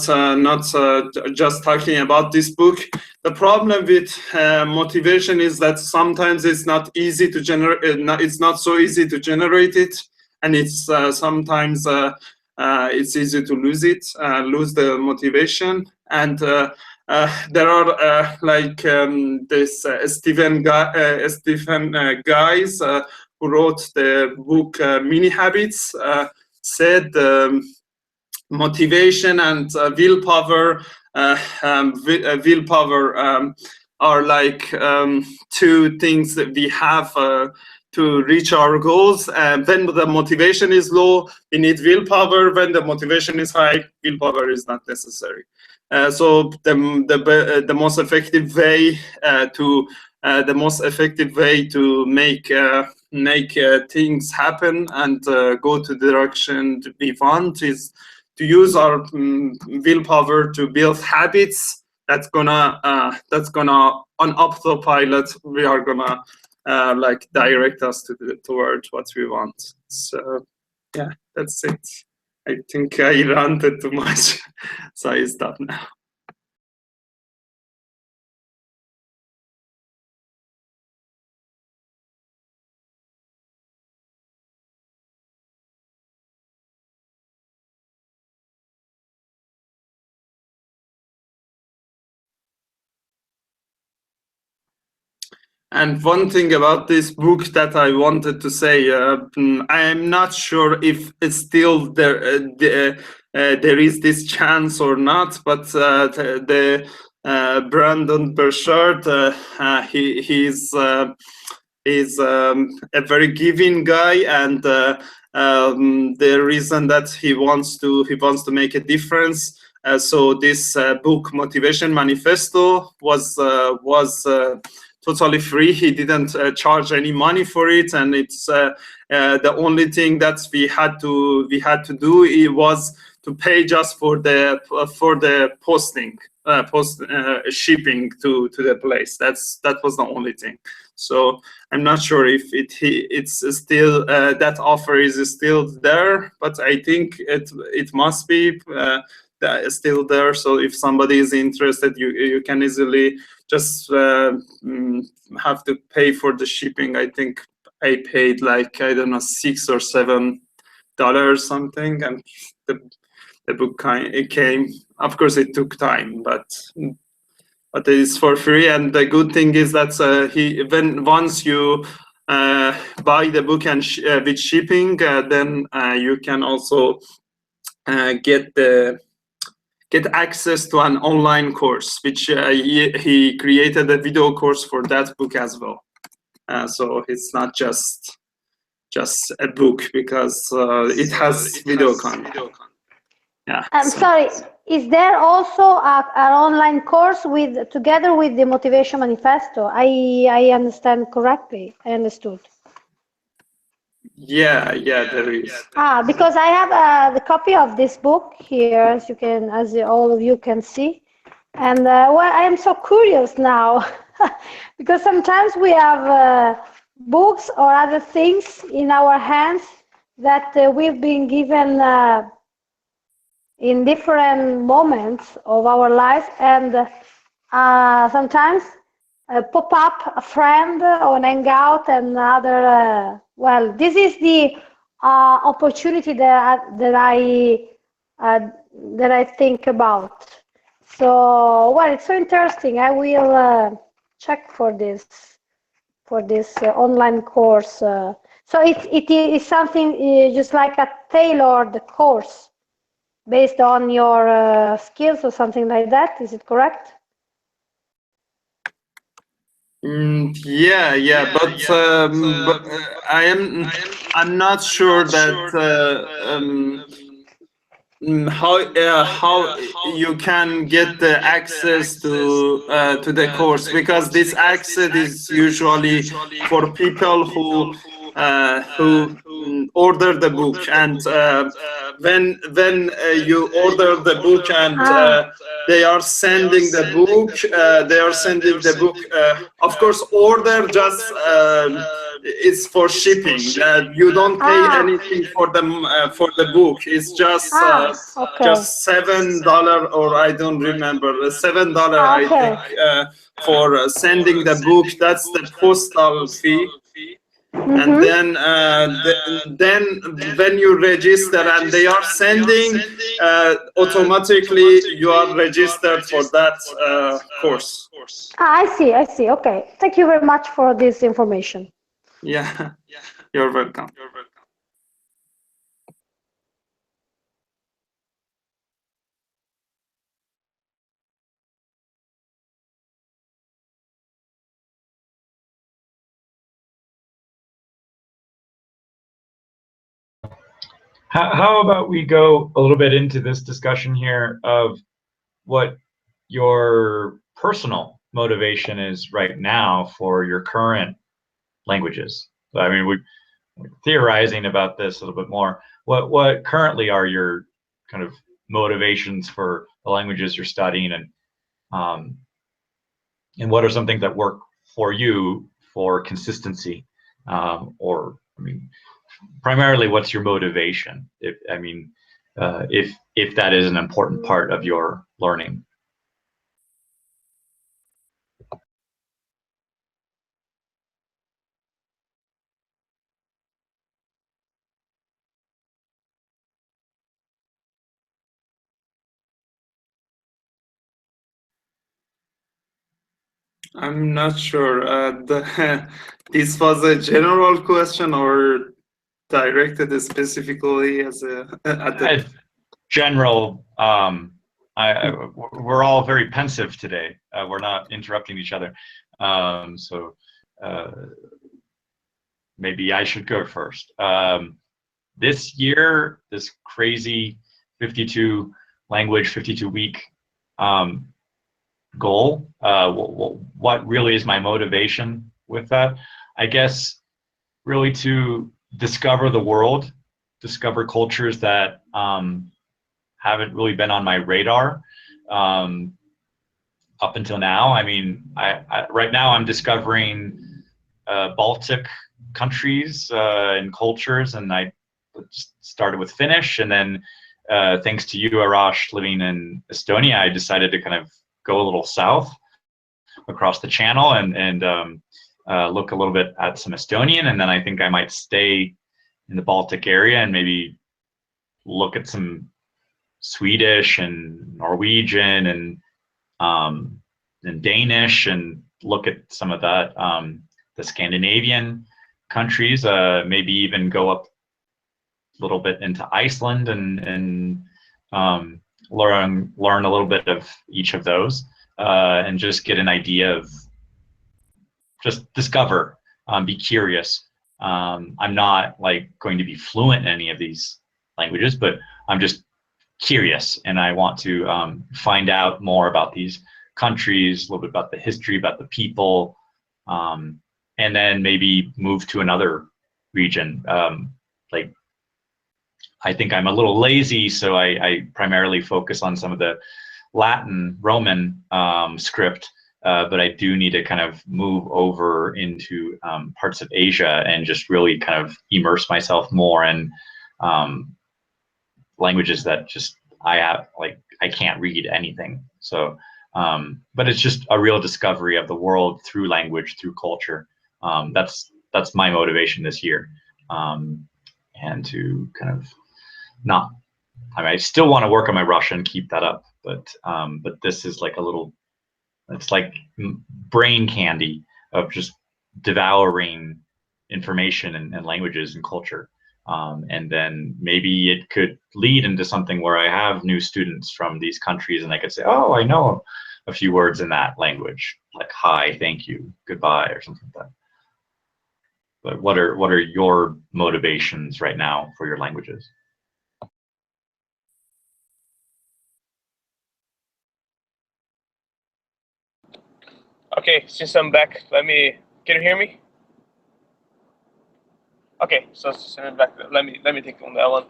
just talking about this book. The problem with motivation is that sometimes it's not easy to generate. It's not so easy to generate it, and it's sometimes it's easy to lose it, lose the motivation. And there are like this Stephen Guys, who wrote the book Mini Habits, said motivation and willpower are like two things that we have to reach our goals. And when the motivation is low, we need willpower. When the motivation is high, willpower is not necessary. So the most effective way to make things happen and go to the direction we want is to use our willpower to build habits that's gonna on autopilot. We are gonna like direct us towards what we want. So yeah, that's it. I think I ranted too much, so I stop now. And one thing about this book that I wanted to say, I'm not sure if it's still there. there is this chance or not, but the Brandon Burchard, he's a very giving guy, and the reason that he wants to make a difference. So this book, Motivation Manifesto, was totally free. He didn't charge any money for it, and it's the only thing that we had to do it was to pay just for the posting, shipping to the place. That was the only thing. So I'm not sure if it's still that offer is still there, but I think it must be still there. So if somebody is interested, you can easily just have to pay for the shipping. I think I paid like, I don't know, $6 or $7 something, and the book it came. Of course, it took time, but it is for free. And the good thing is that once you buy the book and with shipping, then you can also get access to an online course, which he created a video course for that book as well. So it's not just a book, because it has video content. Yeah. I'm sorry. Is there also an online course together with the Motivation Manifesto? I understand correctly. I understood. Yeah, there is. Because I have the copy of this book here, as all of you can see, and well, I am so curious now because sometimes we have books or other things in our hands that we've been given in different moments of our life, and sometimes pop up a friend on Hangout and other. Well, this is the opportunity that I think about. So, well, it's so interesting. I will check for this online course. So it is something just like a tailored course based on your skills or something like that. Is it correct? Yeah, but I'm not sure that how you can get the access to the course, because this access is usually for people who order the book, and when you order the book and they are sending the book, of course, order just is for shipping. You don't pay anything for the book. It's just $7, or I don't remember, $7 I think for sending the book. That's the postal fee. And then when you register and they are sending, automatically you are registered for that course. I see. Okay, thank you very much for this information. Yeah, you're welcome. How about we go a little bit into this discussion here of what your personal motivation is right now for your current languages. So, I mean, we're theorizing about this a little bit more. What currently are your kind of motivations for the languages you're studying, and what are some things that work for you for consistency, or I mean, primarily, what's your motivation? If that is an important part of your learning. I'm not sure. This was a general question or directed specifically as a. general. We're all very pensive today. We're not interrupting each other, so maybe I should go first. This year, this crazy 52 language, 52 week goal. What really is my motivation with that? I guess really to discover the world, discover cultures that haven't really been on my radar up until now. I mean, right now I'm discovering Baltic countries and cultures, and I started with Finnish, and then thanks to you, Arash, living in Estonia, I decided to kind of go a little south across the channel and look a little bit at some Estonian, and then I think I might stay in the Baltic area and maybe look at some Swedish and Norwegian and Danish, and look at some of that the Scandinavian countries. Maybe even go up a little bit into Iceland and learn a little bit of each of those, and just get an idea of, just discover, be curious. I'm not like going to be fluent in any of these languages, but I'm just curious, and I want to find out more about these countries, a little bit about the history, about the people, and then maybe move to another region. Like, I think I'm a little lazy, so I primarily focus on some of the Latin Roman script, but I do need to kind of move over into parts of Asia and just really kind of immerse myself more in languages that just I can't read anything. So, but it's just a real discovery of the world through language, through culture. That's my motivation this year, and to kind of not. I mean, I still want to work on my Russian, keep that up, but this is like a little. It's like brain candy of just devouring information and languages and culture. And then maybe it could lead into something where I have new students from these countries, and I could say, oh, I know a few words in that language, like hi, thank you, goodbye, or something like that. But what are your motivations right now for your languages? Okay, since I'm back, can you hear me? Okay, so since I'm back, let me take on that one.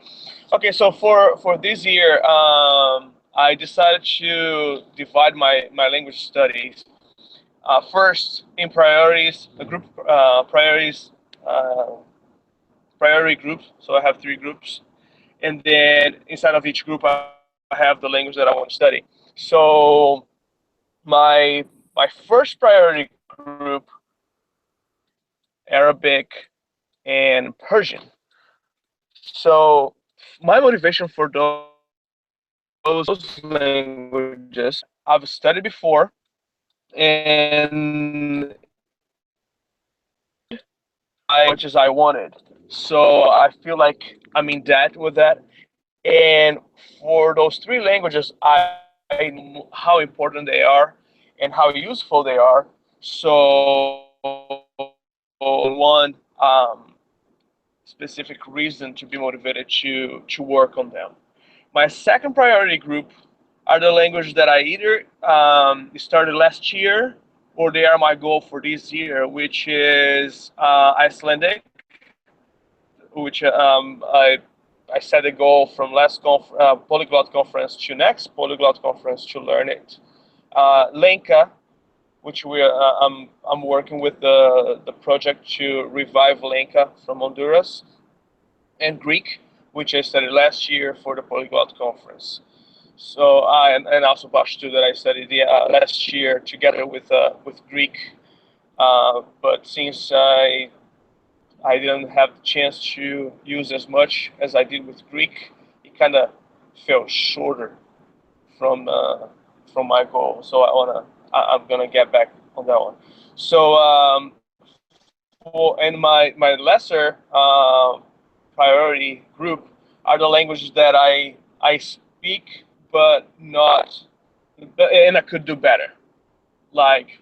Okay, so for this year, I decided to divide my language studies. First, in priorities, the group priorities priority group. So I have 3 groups, and then inside of each group, I have the language that I want to study. So my first priority group, Arabic and Persian. So my motivation for those languages, I've studied before, and much as I wanted. So I feel like I'm in debt with that. And for those 3 languages, I know how important they are and how useful they are. So one specific reason to be motivated to work on them. My second priority group are the languages that I either started last year or they are my goal for this year, which is Icelandic, which I set a goal from last polyglot conference to next polyglot conference to learn it. Lenka, which I'm working with the project to revive Lenka from Honduras, and Greek, which I studied last year for the polyglot conference. So and also Pashto that I studied last year together with Greek, but since I didn't have the chance to use as much as I did with Greek, it kind of fell shorter from my goal. So I'm gonna get back on that one. So and my lesser priority group are the languages that I speak, but not, and I could do better, like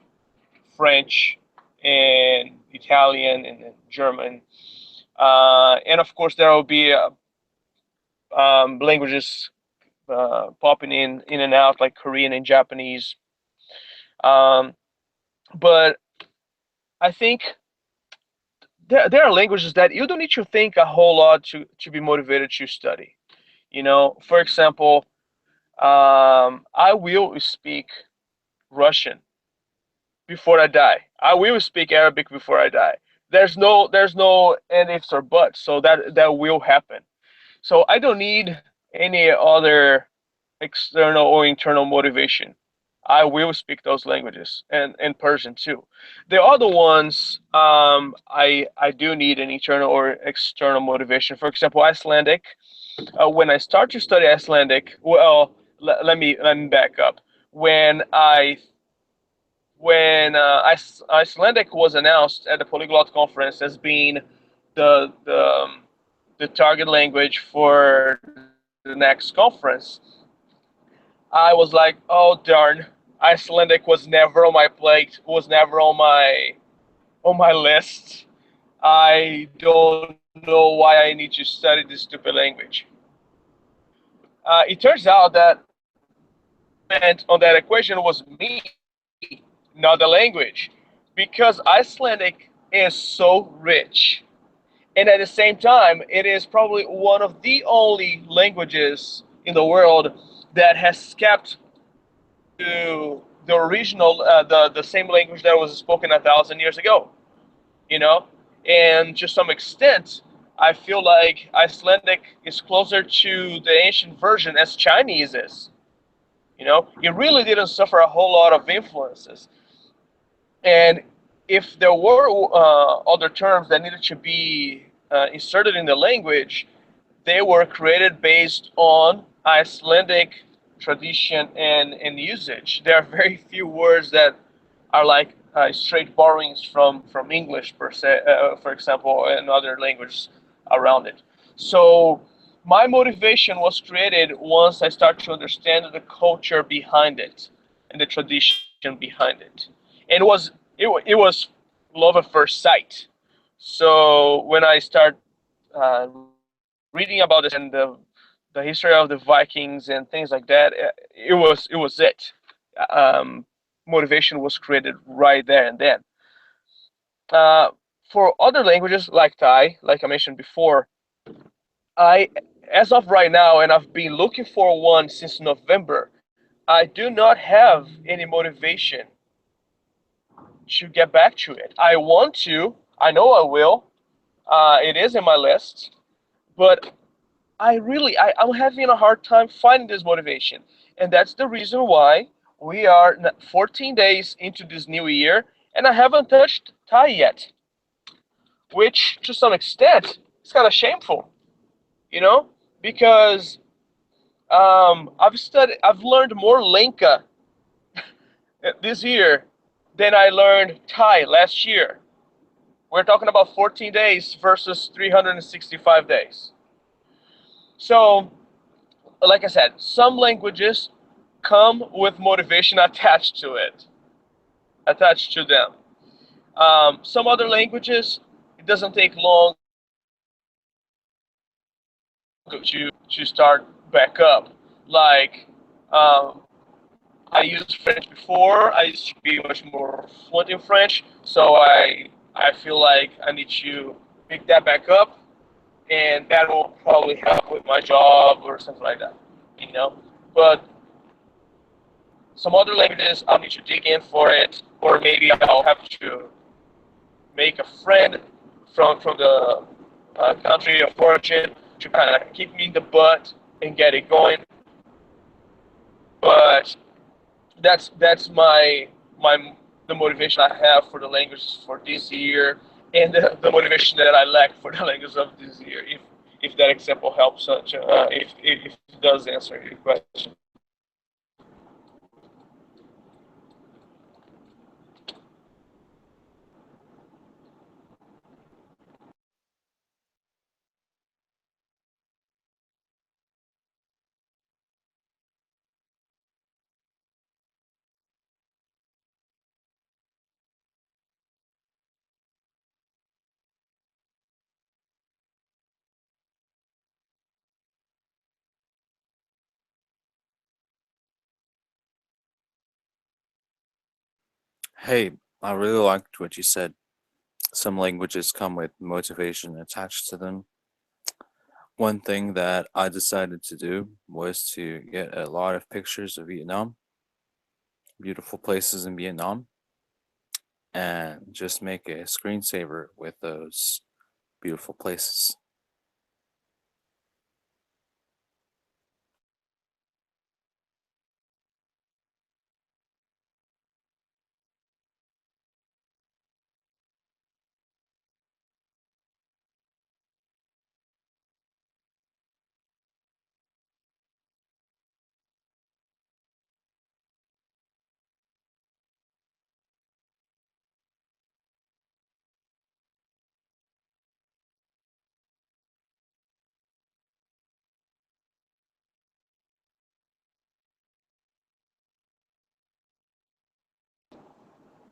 French and Italian and German. And of course, there will be languages popping in and out, like Korean and Japanese. Um, but I think there are languages that you don't need to think a whole lot to be motivated to study. You know, for example, I will speak Russian before I die. I will speak Arabic before I die. There's no and ifs or buts, so that will happen. So I don't need any other external or internal motivation. I will speak those languages and Persian too. The other ones, I do need an internal or external motivation. For example, Icelandic. When I start to study Icelandic, well, let me back up. When I when Icelandic was announced at the Polyglot Conference as being the the um, the target language for the next conference, I was like, oh darn, Icelandic was never on my plate, was never on my list. I don't know why I need to study this stupid language. It turns out that on that equation was me, not the language, because Icelandic is so rich. And at the same time, it is probably one of the only languages in the world that has kept to the original, the same language that was spoken 1,000 years ago. You know, and to some extent, I feel like Icelandic is closer to the ancient version as Chinese is. You know, it really didn't suffer a whole lot of influences. And if there were other terms that needed to be inserted in the language, they were created based on Icelandic tradition and usage. There are very few words that are like straight borrowings from English per se, for example, and other languages around it. So my motivation was created once I started to understand the culture behind it and the tradition behind it. And it was love at first sight. So when I start reading about this and the history of the Vikings and things like that, it was it. Um, Motivation was created right there and then. Uh, for other languages like Thai, like I mentioned before, I, as of right now, and I've been looking for one since November, I do not have any motivation to get back to it. I want to, I know I will. It is in my list, but I'm having a hard time finding this motivation. And that's the reason why we are 14 days into this new year and I haven't touched Thai yet, which to some extent is kind of shameful, you know, because I've learned more Lenka this year than I learned Thai last year. We're talking about 14 days versus 365 days. So, like I said, some languages come with motivation attached to it, attached to them. Some other languages, it doesn't take long to start back up. Like, um, I used French before. I used to be much more fluent in French, so I feel like I need to pick that back up, and that will probably help with my job or something like that. You know, but some other languages I'll need to dig in for it, or maybe I'll have to make a friend from the country of origin to kind of keep me in the butt and get it going. But that's my the motivation I have for the languages for this year, and the motivation that I lack for the languages of this year. If that example helps, if it does answer your question. Hey, I really liked what you said. Some languages come with motivation attached to them. One thing that I decided to do was to get a lot of pictures of Vietnam, beautiful places in Vietnam, and just make a screensaver with those beautiful places.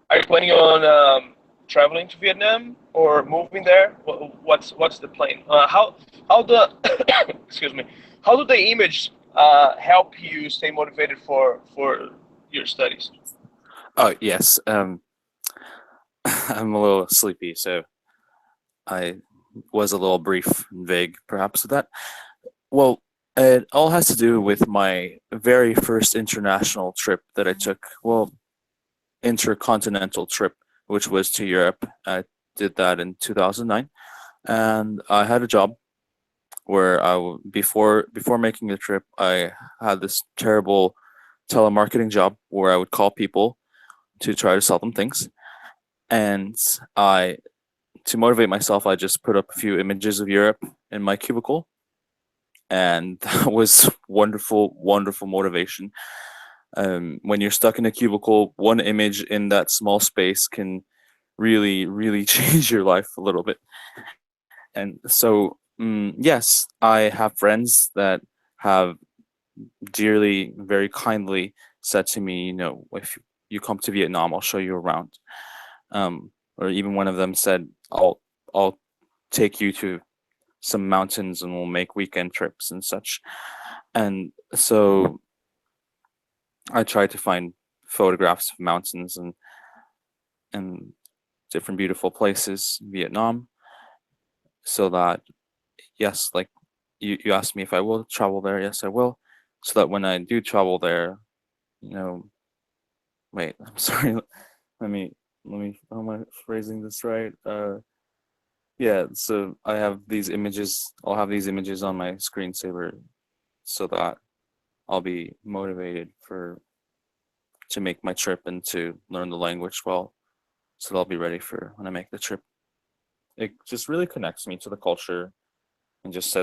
Are you planning on traveling to Vietnam or moving there? What's the plan? How the excuse me? How do the image help you stay motivated for your studies? Oh, yes. I'm a little sleepy, so I was a little brief and vague, perhaps, with that. Well, it all has to do with my very first international trip that I took. Well, intercontinental trip, which was to Europe. I did that in 2009, and I had a job where before making the trip, I had this terrible telemarketing job where I would call people to try to sell them things, and I to motivate myself, I just put up a few images of Europe in my cubicle, and that was wonderful, wonderful motivation. When you're stuck in a cubicle, one image in that small space can really, really change your life a little bit. And so, yes, I have friends that have dearly, very kindly said to me, if you come to Vietnam, I'll show you around. Or even one of them said, I'll take you to some mountains and we'll make weekend trips and such. And so I tried to find photographs of mountains and different beautiful places in Vietnam, so that yes, like you asked me if I will travel there. Yes, I will. So that when I do travel there, you know, wait, I'm sorry. Let me how am I phrasing this right? Yeah, so I'll have these images on my screensaver so that I'll be motivated for to make my trip and to learn the language well, so that I'll be ready for when I make the trip. It just really connects me to the culture and just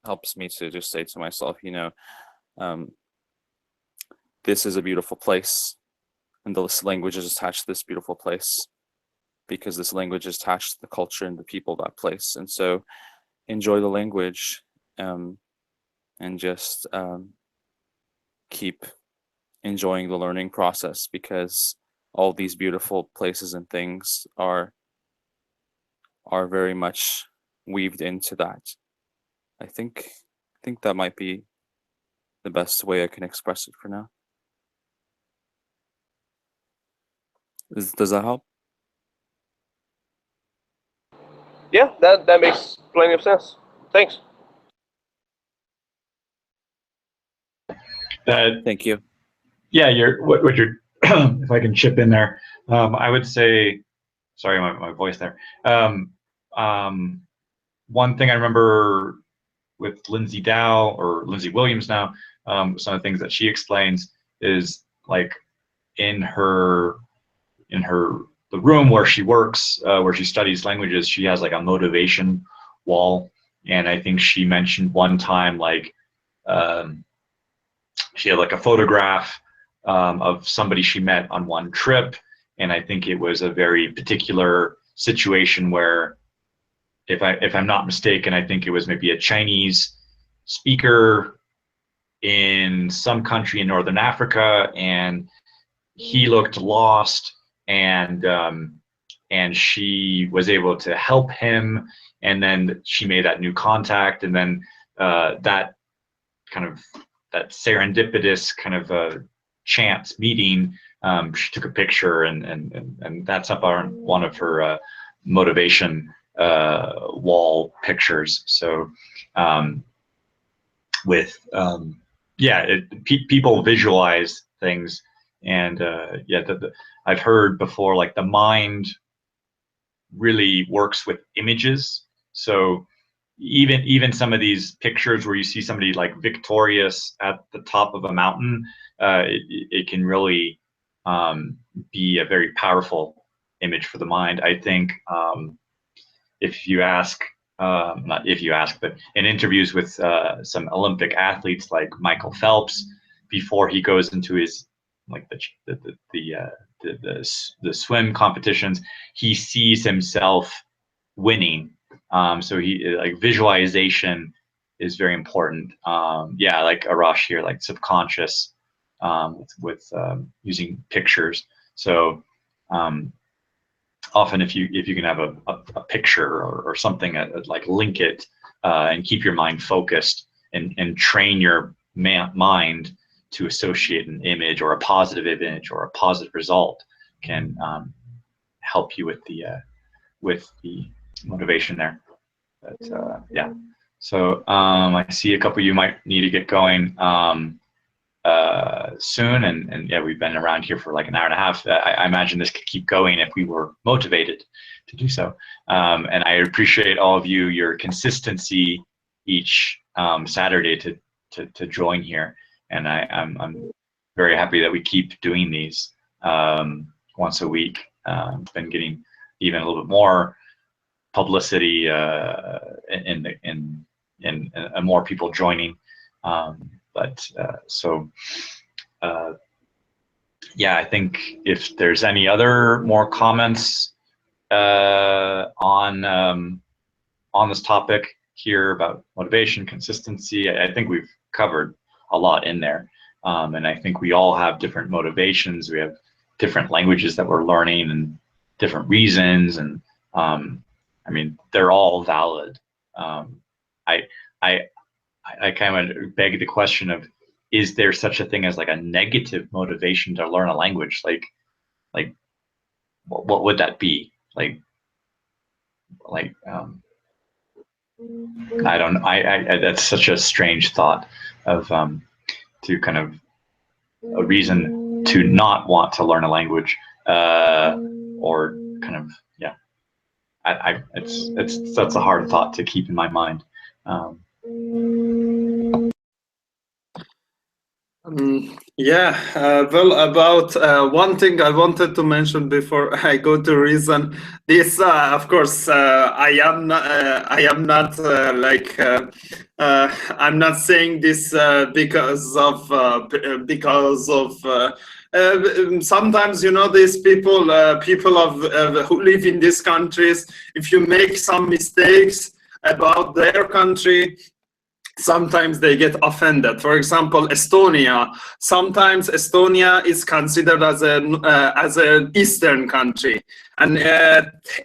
helps me to just say to myself, um, this is a beautiful place, and this language is attached to this beautiful place because this language is attached to the culture and the people of that place. And so enjoy the language, um, and just keep enjoying the learning process, because all these beautiful places and things are very much weaved into that. I think that might be the best way I can express it for now. Does that help? Yeah, that makes plenty of sense. Thanks. Thank you. Yeah, what you're if I can chip in there, I would say, sorry, my voice there. One thing I remember with Lindsay Dow, or Lindsay Williams now, some of the things that she explains is like in her the room where she works, where she studies languages, she has like a motivation wall, and I think she mentioned one time like um, she had like a photograph of somebody she met on one trip, and I think it was a very particular situation where, if I'm not mistaken, I think it was maybe a Chinese speaker in some country in Northern Africa, and he looked lost, and she was able to help him, and then she made that new contact, and then that kind of that serendipitous kind of chance meeting she took a picture, and that's up on one of her motivation wall pictures. So people visualize things, and I've heard before, like, the mind really works with images. So even some of these pictures where you see somebody like victorious at the top of a mountain, it can really be a very powerful image for the mind. I think if you ask, not if you ask, but in interviews with some Olympic athletes like Michael Phelps, before he goes into his, like, the swim competitions, he sees himself winning. So like, visualization is very important. Like Arash here, like subconscious, with using pictures. So often if you can have a picture or something, like, link it and keep your mind focused, and train your mind to associate an image or a positive image or a positive result, can help you with the motivation there. But so I see a couple of you might need to get going soon, and we've been around here for like an hour and a half. I imagine this could keep going if we were motivated to do so. And I appreciate all of you, your consistency each Saturday to join here, and I'm very happy that we keep doing these once a week. Been getting even a little bit more publicity and more people joining. I think if there's any other more comments on this topic here about motivation, consistency, I think we've covered a lot in there. And I think we all have different motivations. We have different languages that we're learning and different reasons, and I mean, they're all valid. I kind of beg the question of, is there such a thing as like a negative motivation to learn a language? Like what would that be? I don't know. I that's such a strange thought of to kind of a reason to not want to learn a language, or kind of, that's a hard thought to keep in my mind. Well, about one thing I wanted to mention before I go to reason. This, of course, I am not I'm not saying this because of sometimes, you know, these people who live in these countries, if you make some mistakes about their country, sometimes they get offended. For example, Estonia. Sometimes Estonia is considered as an Eastern country, and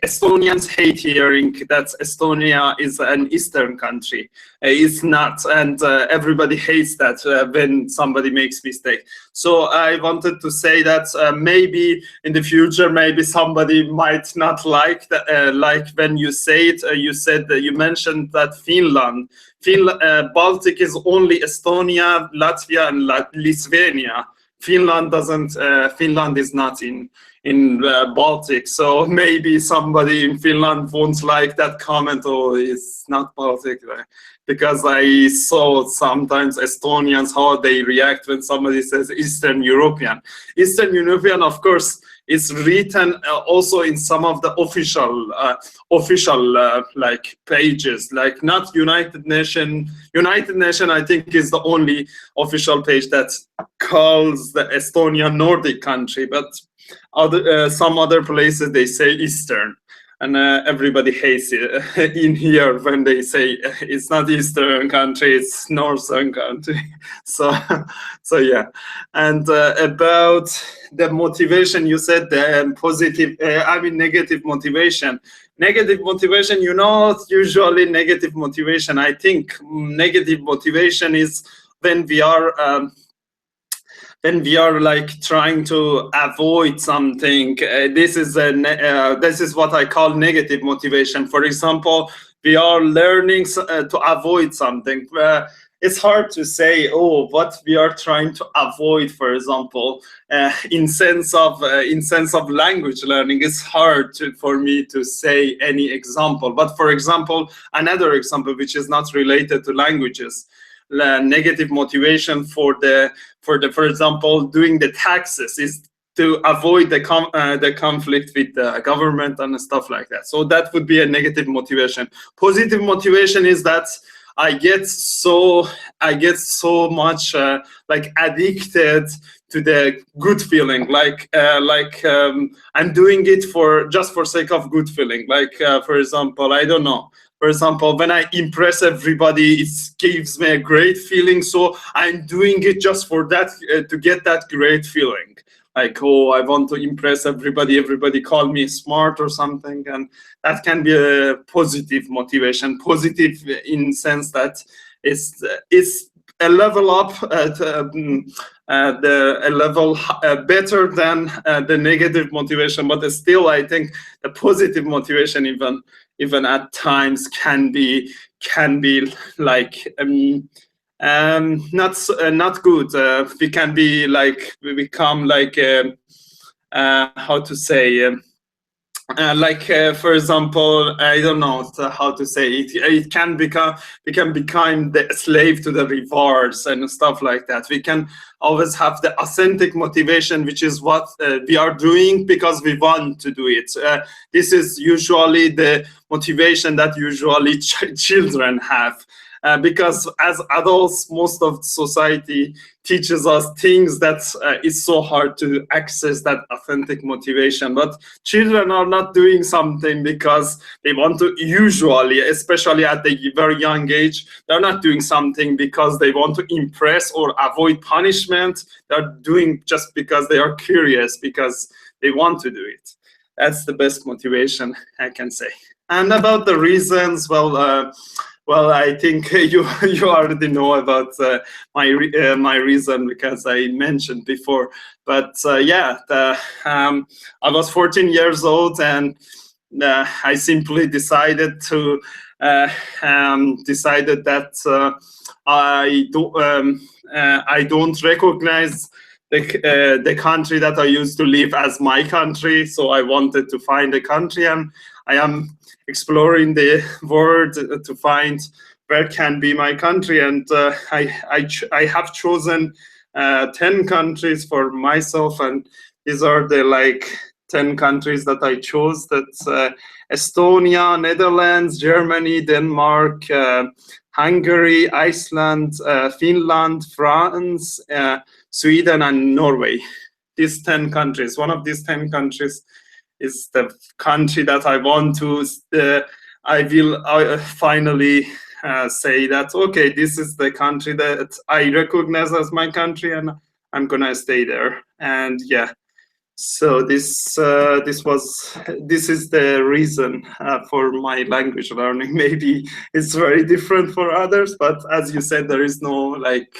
Estonians hate hearing that Estonia is an Eastern country. It's not, and everybody hates that when somebody makes mistake. So I wanted to say that maybe in the future, maybe somebody might not like that. Like when you say it, you said that you mentioned that Finland. Baltic is only Estonia, Latvia, and Lithuania. Finland doesn't. Finland is not in Baltic, so maybe somebody in Finland won't like that comment. Oh, it's not Baltic, because I saw sometimes Estonians how they react when somebody says Eastern European. Eastern European, of course, is written also in some of the official like pages, like not United Nations. United Nations, I think, is the only official page that calls the Estonia Nordic country, but some other places they say Eastern, and everybody hates it in here when they say it's not Eastern country, it's Northern country. So yeah. And about the motivation, you said the positive, negative motivation. Negative motivation, you know, usually negative motivation, I think negative motivation is when we are when we are like trying to avoid something, this is what I call negative motivation. For example, we are learning to avoid something. It's hard to say, oh, what we are trying to avoid. For example, in sense of language learning, it's hard for me to say any example. But for example, another example which is not related to languages, negative motivation for for example doing the taxes is to avoid the conflict with the government and stuff like that. So that would be a negative motivation. Positive motivation is that I get so much like addicted to the good feeling, like I'm doing it for just for sake of good feeling. Like for example, I don't know. For example, when I impress everybody, it gives me a great feeling. So I'm doing it just for that, to get that great feeling. Like, oh, I want to impress everybody. Everybody call me smart or something, and that can be a positive motivation. Positive in sense that it's a level up, a level better than the negative motivation. But still, I think the positive motivation even at times can be like not good. We can be like we become like how to say for example, I don't know how to say it. It can become the slave to the rewards and stuff like that. We can always have the authentic motivation, which is what we are doing because we want to do it. This is usually the motivation that usually children have. Because as adults, most of society teaches us things that it's so hard to access that authentic motivation. But children are not doing something because they want to, usually, especially at the very young age, they're not doing something because they want to impress or avoid punishment. They're doing just because they are curious, because they want to do it. That's the best motivation I can say. And about the reasons, well, I think you already know about my reason, because I mentioned before. But yeah, I was 14 years old, and I simply decided that I don't recognize the country that I used to live as my country. So I wanted to find a country, and I am exploring the world to find where can be my country. And I have chosen 10 countries for myself, and these are the like 10 countries that I chose. That's Estonia, Netherlands, Germany, Denmark, Hungary, Iceland, Finland, France, Sweden, and Norway. These 10 countries. One of these 10 countries is the country that I want to. I will finally say that, okay, this is the country that I recognize as my country, and I'm gonna stay there. And yeah, so this is the reason for my language learning. Maybe it's very different for others, but as you said, there is no like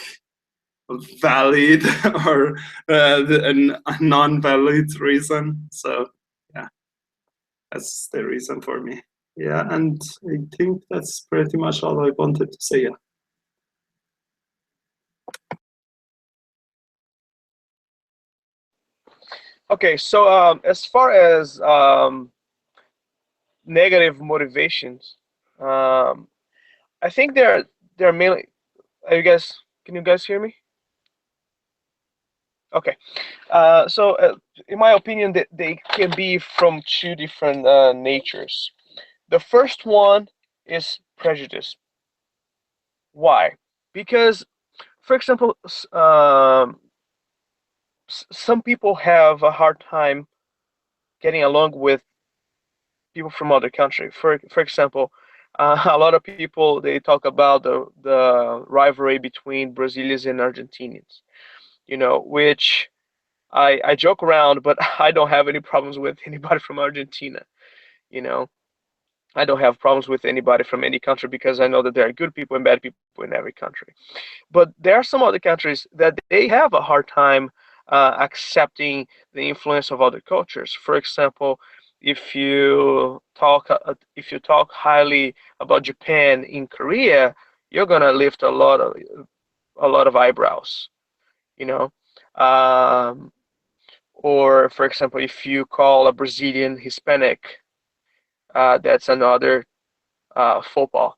valid or a non-valid reason. So yeah, that's the reason for me. Yeah, and I think that's pretty much all I wanted to say. Yeah. Okay, so as far as negative motivations, I think they're mainly. Are you guys? Can you guys hear me? Okay, so in my opinion, they can be from two different natures. The first one is prejudice. Why? Because, for example, some people have a hard time getting along with people from other country. For example, a lot of people, they talk about the rivalry between Brazilians and Argentinians. You know, which I joke around, but I don't have any problems with anybody from Argentina. You know, I don't have problems with anybody from any country because I know that there are good people and bad people in every country. But there are some other countries that they have a hard time accepting the influence of other cultures. For example, if you talk highly about Japan in Korea, you're gonna lift a lot of eyebrows, you know. Um, or for example, if you call a Brazilian Hispanic, that's another faux pas,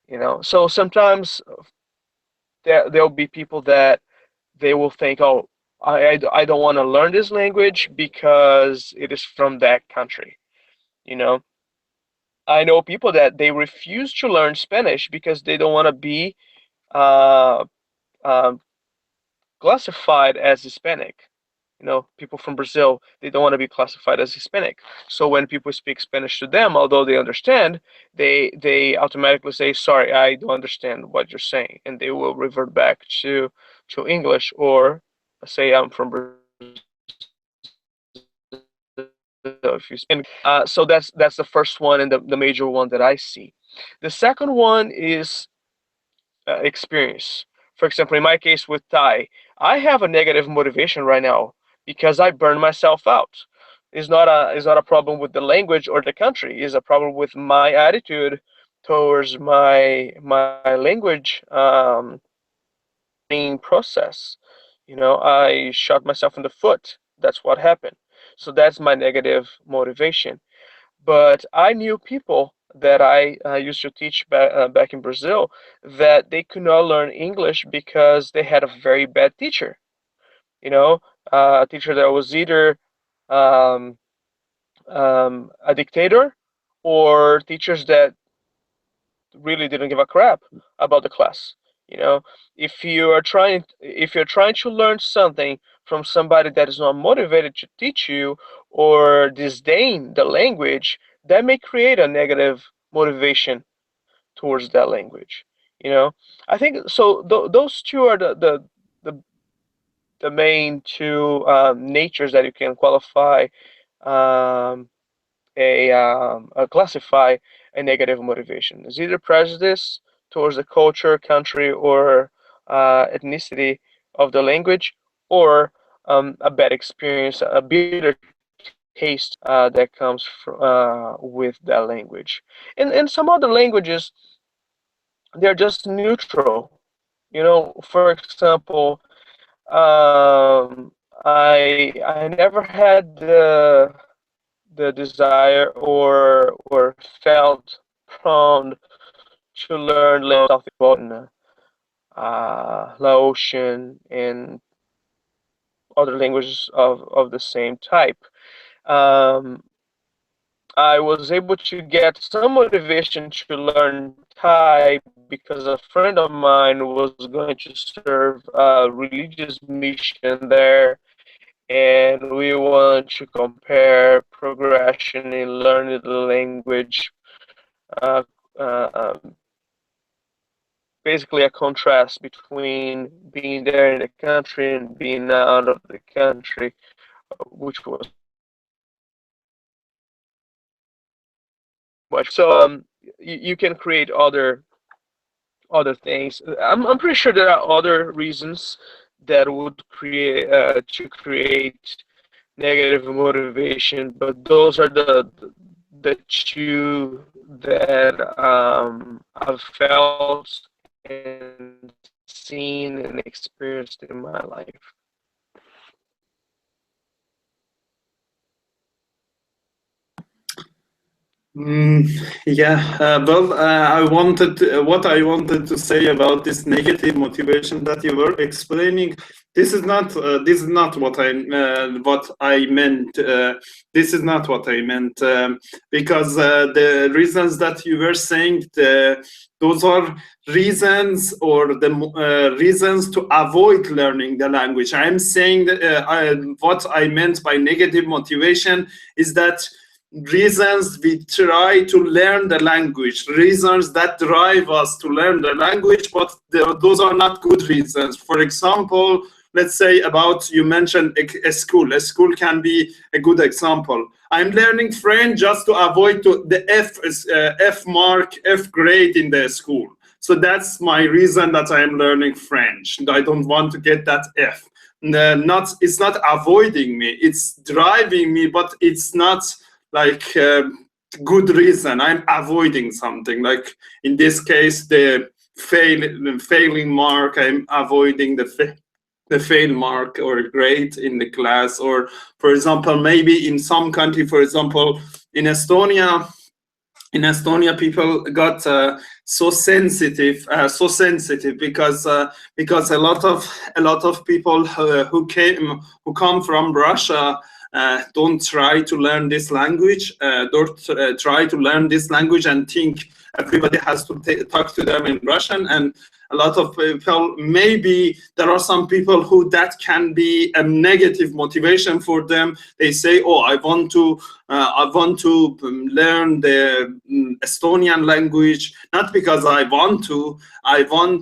you know. So sometimes there'll be people that they will think, oh, I don't want to learn this language because it is from that country, you know. I know people that they refuse to learn Spanish because they don't want to be uh, um, classified as Hispanic. You know, people from Brazil, they don't want to be classified as Hispanic. So when people speak Spanish to them, although they understand, they automatically say, "Sorry, I don't understand what you're saying," and they will revert back to English or say, "I'm from Brazil." If you speak. So that's the first one and the major one that I see. The second one is experience. For example, in my case with Thai, I have a negative motivation right now because I burn myself out. It's not a problem with the language or the country. It's a problem with my attitude towards my language process. You know, I shot myself in the foot. That's what happened. So that's my negative motivation. But I knew people that I used to teach back in Brazil that they could not learn English because they had a very bad teacher. You know, a teacher that was either um, a dictator or teachers that really didn't give a crap about the class. You know, if you're trying to learn something from somebody that is not motivated to teach you or disdain the language, that may create a negative motivation towards that language. You know, I think so. Those two are the, the main two natures that you can qualify um, classify a negative motivation. It's either prejudice towards the culture, country, or ethnicity of the language, or a bad experience, a bitter taste that comes with that language. And some other languages, they're just neutral. You know, for example, I never had the desire or felt prone to learn something about Laotian and other languages of the same type. Um, I was able to get some motivation to learn Thai because a friend of mine was going to serve a religious mission there, and we wanted to compare progression in learning the language, uh, uh, um, basically a contrast between being there in the country and being out of the country, which was much. So you can create other things. I'm pretty sure there are other reasons that would create to create negative motivation, but those are the two that I've felt and seen and experienced in my life. Yeah, well, what I wanted to say about this negative motivation that you were explaining. This is not what I meant. This is not what I meant because the reasons that you were saying, those are reasons or the reasons to avoid learning the language. I'm saying that what I meant by negative motivation is that reasons we try to learn the language, reasons that drive us to learn the language, but those are not good reasons. For example, let's say about, you mentioned a school. A school can be a good example. I'm learning French just to avoid the F mark, F grade in the school. So that's my reason that I am learning French. I don't want to get that F. It's not avoiding me, it's driving me, but it's not like good reason. I'm avoiding something. Like in this case, the failing mark, I'm avoiding the fail mark or grade in the class. Or for example, maybe in some country, for example, in Estonia, people got so sensitive because a lot of people who come from Russia don't try to learn this language, don't try to learn this language and think everybody has to talk to them in Russian. And a lot of people, maybe there are some people who that can be a negative motivation for them. They say, oh, I want to learn the Estonian language, not because I want to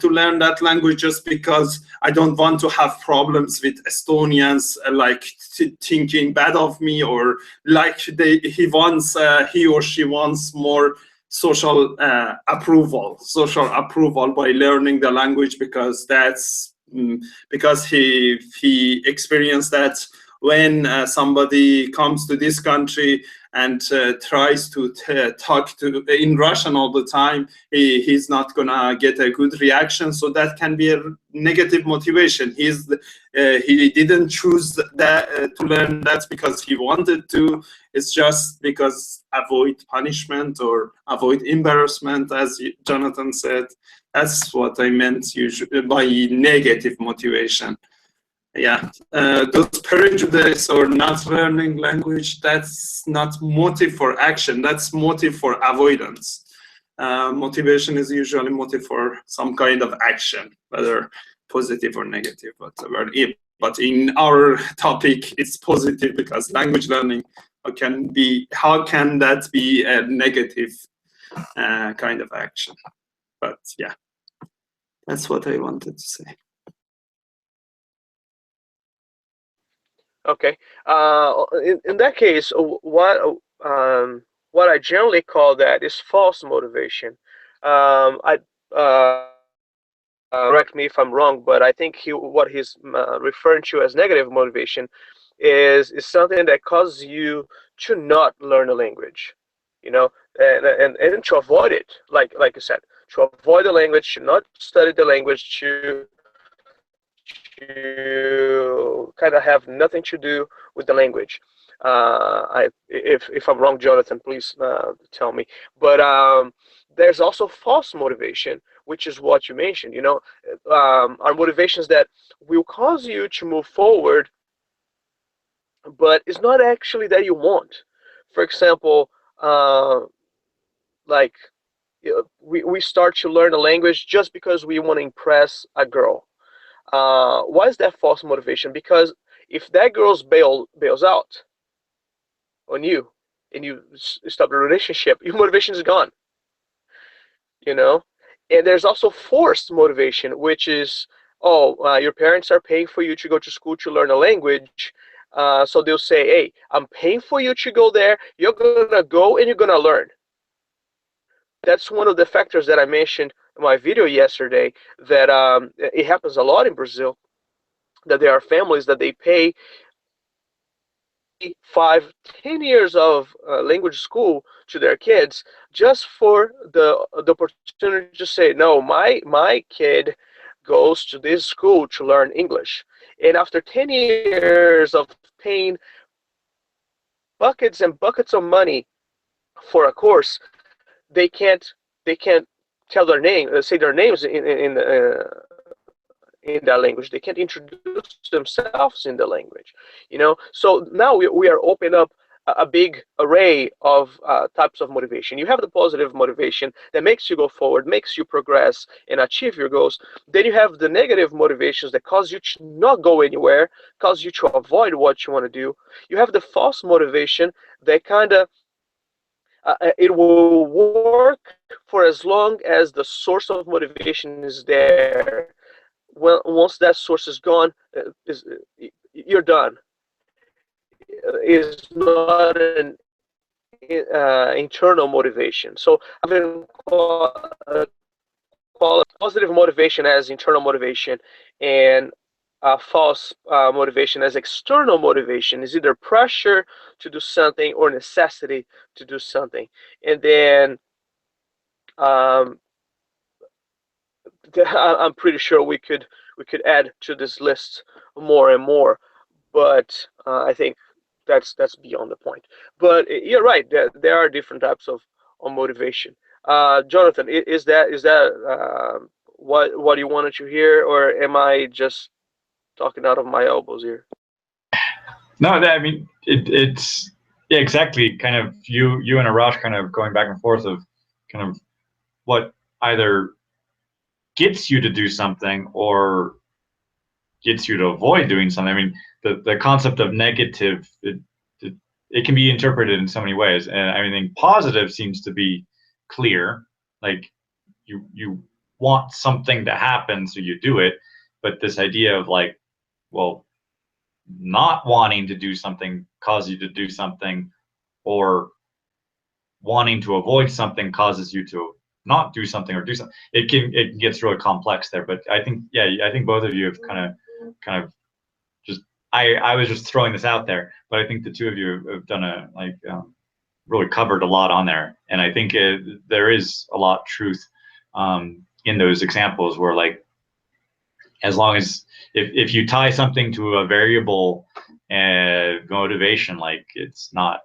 learn that language just because I don't want to have problems with Estonians, like thinking bad of me, or like he or she wants more social approval by learning the language, because that's because he experienced that when somebody comes to this country and tries to talk in Russian all the time, he's not gonna get a good reaction. So that can be a negative motivation. He didn't choose that to learn that because he wanted to. It's just because avoid punishment or avoid embarrassment, as Jonathan said. That's what I meant usually by negative motivation. Yeah, those prejudice or not learning language, that's not motive for action, that's motive for avoidance. Motivation is usually motive for some kind of action, whether positive or negative, whatever. But in our topic, it's positive, because language learning, how can that be a negative kind of action? But yeah, that's what I wanted to say. Okay. In that case, what I generally call that is false motivation. I correct me if I'm wrong, but I think what he's referring to as negative motivation is something that causes you to not learn a language, you know, and to avoid it, like you said, to avoid the language, to not study the language, to kind of have nothing to do with the language. If I'm wrong, Jonathan, please tell me. But there's also false motivation, which is what you mentioned. You know, are motivations that will cause you to move forward, but it's not actually that you want. For example, like we start to learn a language just because we want to impress a girl. Why is that false motivation? Because if that girl bails out on you and you stop the relationship, your motivation is gone. You know, and there's also forced motivation, which is, your parents are paying for you to go to school to learn a language. So they'll say, hey, I'm paying for you to go there. You're gonna go and you're gonna learn. That's one of the factors that I mentioned in my video yesterday, that it happens a lot in Brazil, that there are families that they pay 5, 10 years of language school to their kids just for the opportunity to say, no, my kid goes to this school to learn English. And after 10 years of paying buckets and buckets of money for a course, they can't tell their name, say their names in that language. They can't introduce themselves in the language, you know. So now we are opening up a big array of types of motivation. You have the positive motivation that makes you go forward, makes you progress and achieve your goals. Then you have the negative motivations that cause you to not go anywhere, cause you to avoid what you want to do. You have the false motivation that kind of it will work for as long as the source of motivation is there. well, once that source is gone, you're done. Is not an internal motivation. So I've been call positive motivation as internal motivation, and false motivation as external motivation. Is either pressure to do something or necessity to do something. And then um, I'm pretty sure we could add to this list more and more, but I think that's beyond the point. But you're right. There are different types of motivation. Jonathan, is that what you wanted to hear, or am I just talking out of my elbows here? No, I mean it's yeah, exactly. Kind of you and Arash kind of going back and forth of kind of what either gets you to do something or gets you to avoid doing something. I mean, the concept of negative, it can be interpreted in so many ways, and I think positive seems to be clear. Like you want something to happen, so you do it. But this idea of like, well, not wanting to do something causes you to do something, or wanting to avoid something causes you to not do something or do something. It gets really complex there. But I think I think both of you have kind of just I was just throwing this out there, but I think the two of you have done really covered a lot on there, and I think there is a lot of truth in those examples where like as long as if you tie something to a variable motivation, like it's not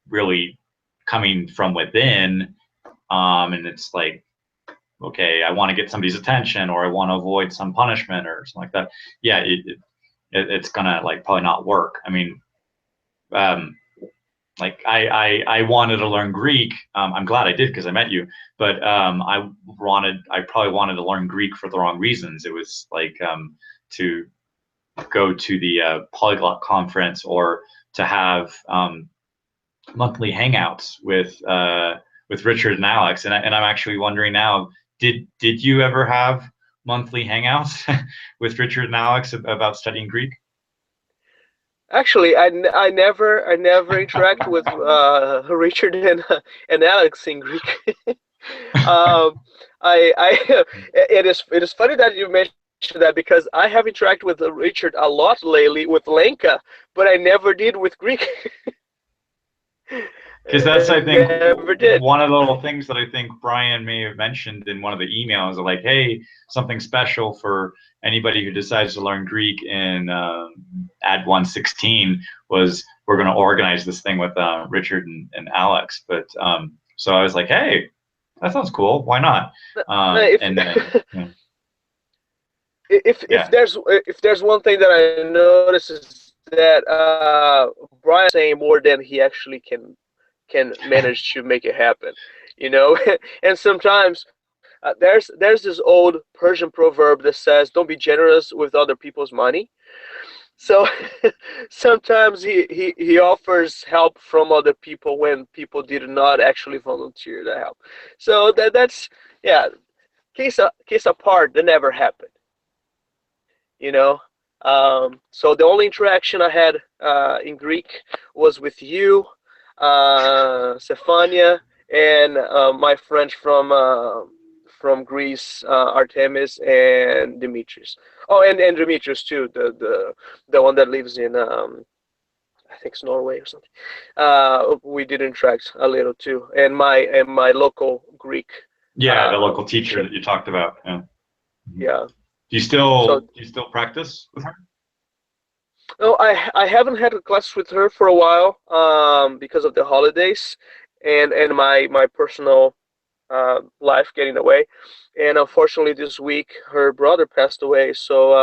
really coming from within, and it's like, okay, I want to get somebody's attention or I want to avoid some punishment or something like that. Yeah, it's gonna like probably not work. I mean, like I wanted to learn Greek. I'm glad I did because I met you. But I probably wanted to learn Greek for the wrong reasons. It was like to go to the polyglot conference or to have monthly hangouts with Richard and Alex. And I'm actually wondering now, did you ever have monthly hangouts with Richard and Alex about studying Greek? Actually, I never interact with Richard and Alex in Greek. It is funny that you mentioned that, because I have interacted with Richard a lot lately with Lenka, but I never did with Greek. Because that's, I think, never did. one of the little things that I think Brian may have mentioned in one of the emails, of like, hey, something special for anybody who decides to learn Greek in Ad 116 was we're going to organize this thing with Richard and Alex. But so I was like, hey, that sounds cool. Why not? If there's one thing that I notice is that Brian is saying more than he actually can manage to make it happen, you know. And sometimes there's this old Persian proverb that says, "Don't be generous with other people's money." So sometimes he offers help from other people when people did not actually volunteer to help. So that's yeah, case apart, that never happened, you know. So the only interaction I had in Greek was with you, Stefania, and my friends from Greece, Artemis and Demetrius. Oh, and Demetrius too, the one that lives in I think it's Norway or something. We did interact a little too, and my local Greek. Yeah, the local teacher that you talked about. Yeah. Yeah. Do you still practice with her? No, I haven't had a class with her for a while because of the holidays and my personal life getting away. And unfortunately, this week her brother passed away. So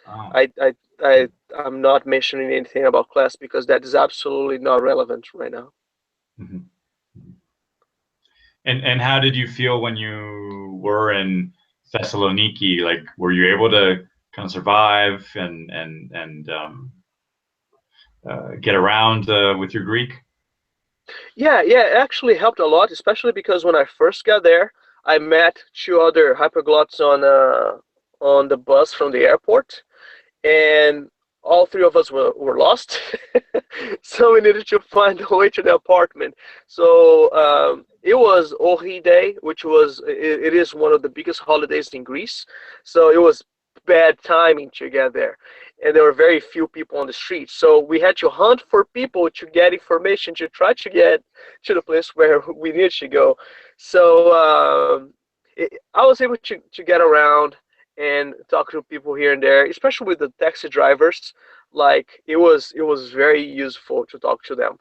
I'm not mentioning anything about class because that is absolutely not relevant right now. Mm-hmm. And how did you feel when you were in Thessaloniki? Like, were you able to kind of survive and get around with your Greek? Yeah, it actually helped a lot, especially because when I first got there, I met two other hyperglots on the bus from the airport, and all three of us were lost. So we needed to find a way to the apartment. So it was Ori Day, which it is one of the biggest holidays in Greece. So it was bad timing to get there, and there were very few people on the street. So we had to hunt for people to get information to try to get to the place where we needed to go. So I was able to get around and talk to people here and there, especially with the taxi drivers. Like it was very useful to talk to them.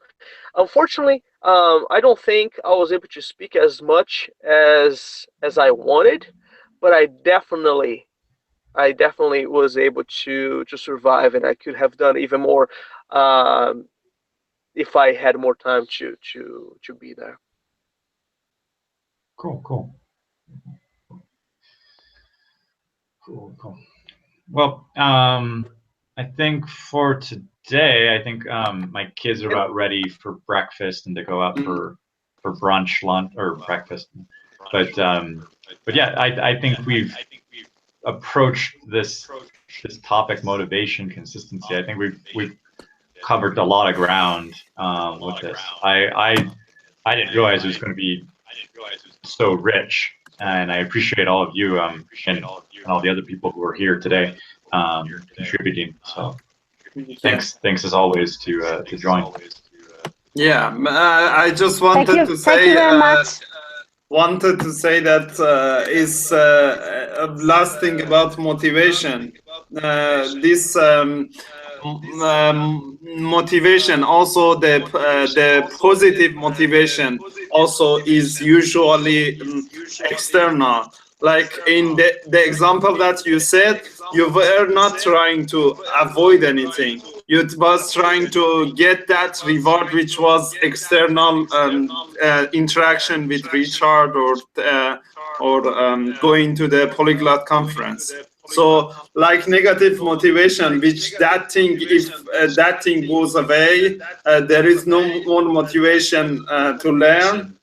Unfortunately, I don't think I was able to speak as much as I wanted, but I definitely was able to survive, and I could have done even more if I had more time to be there. Cool, cool. Cool. Well, I think for today, I think my kids are about ready for breakfast and to go out for brunch, lunch, or breakfast. But yeah, I think we've approached this topic, motivation, consistency. I think we've covered a lot of ground with this. I didn't realize it was going to be so rich, and I appreciate all of you and all the other people who are here today contributing. So thanks as always to join. Yeah, I just wanted Thank you. to say. Thank you very much. Wanted to say that is last thing about motivation. This motivation, also the positive motivation, also is usually external. Like in the example that you said, you were not trying to avoid anything. You was trying to get that reward, which was external interaction with Richard or going to the polyglot conference. So like negative motivation, which that thing, if that thing goes away, there is no more motivation to learn.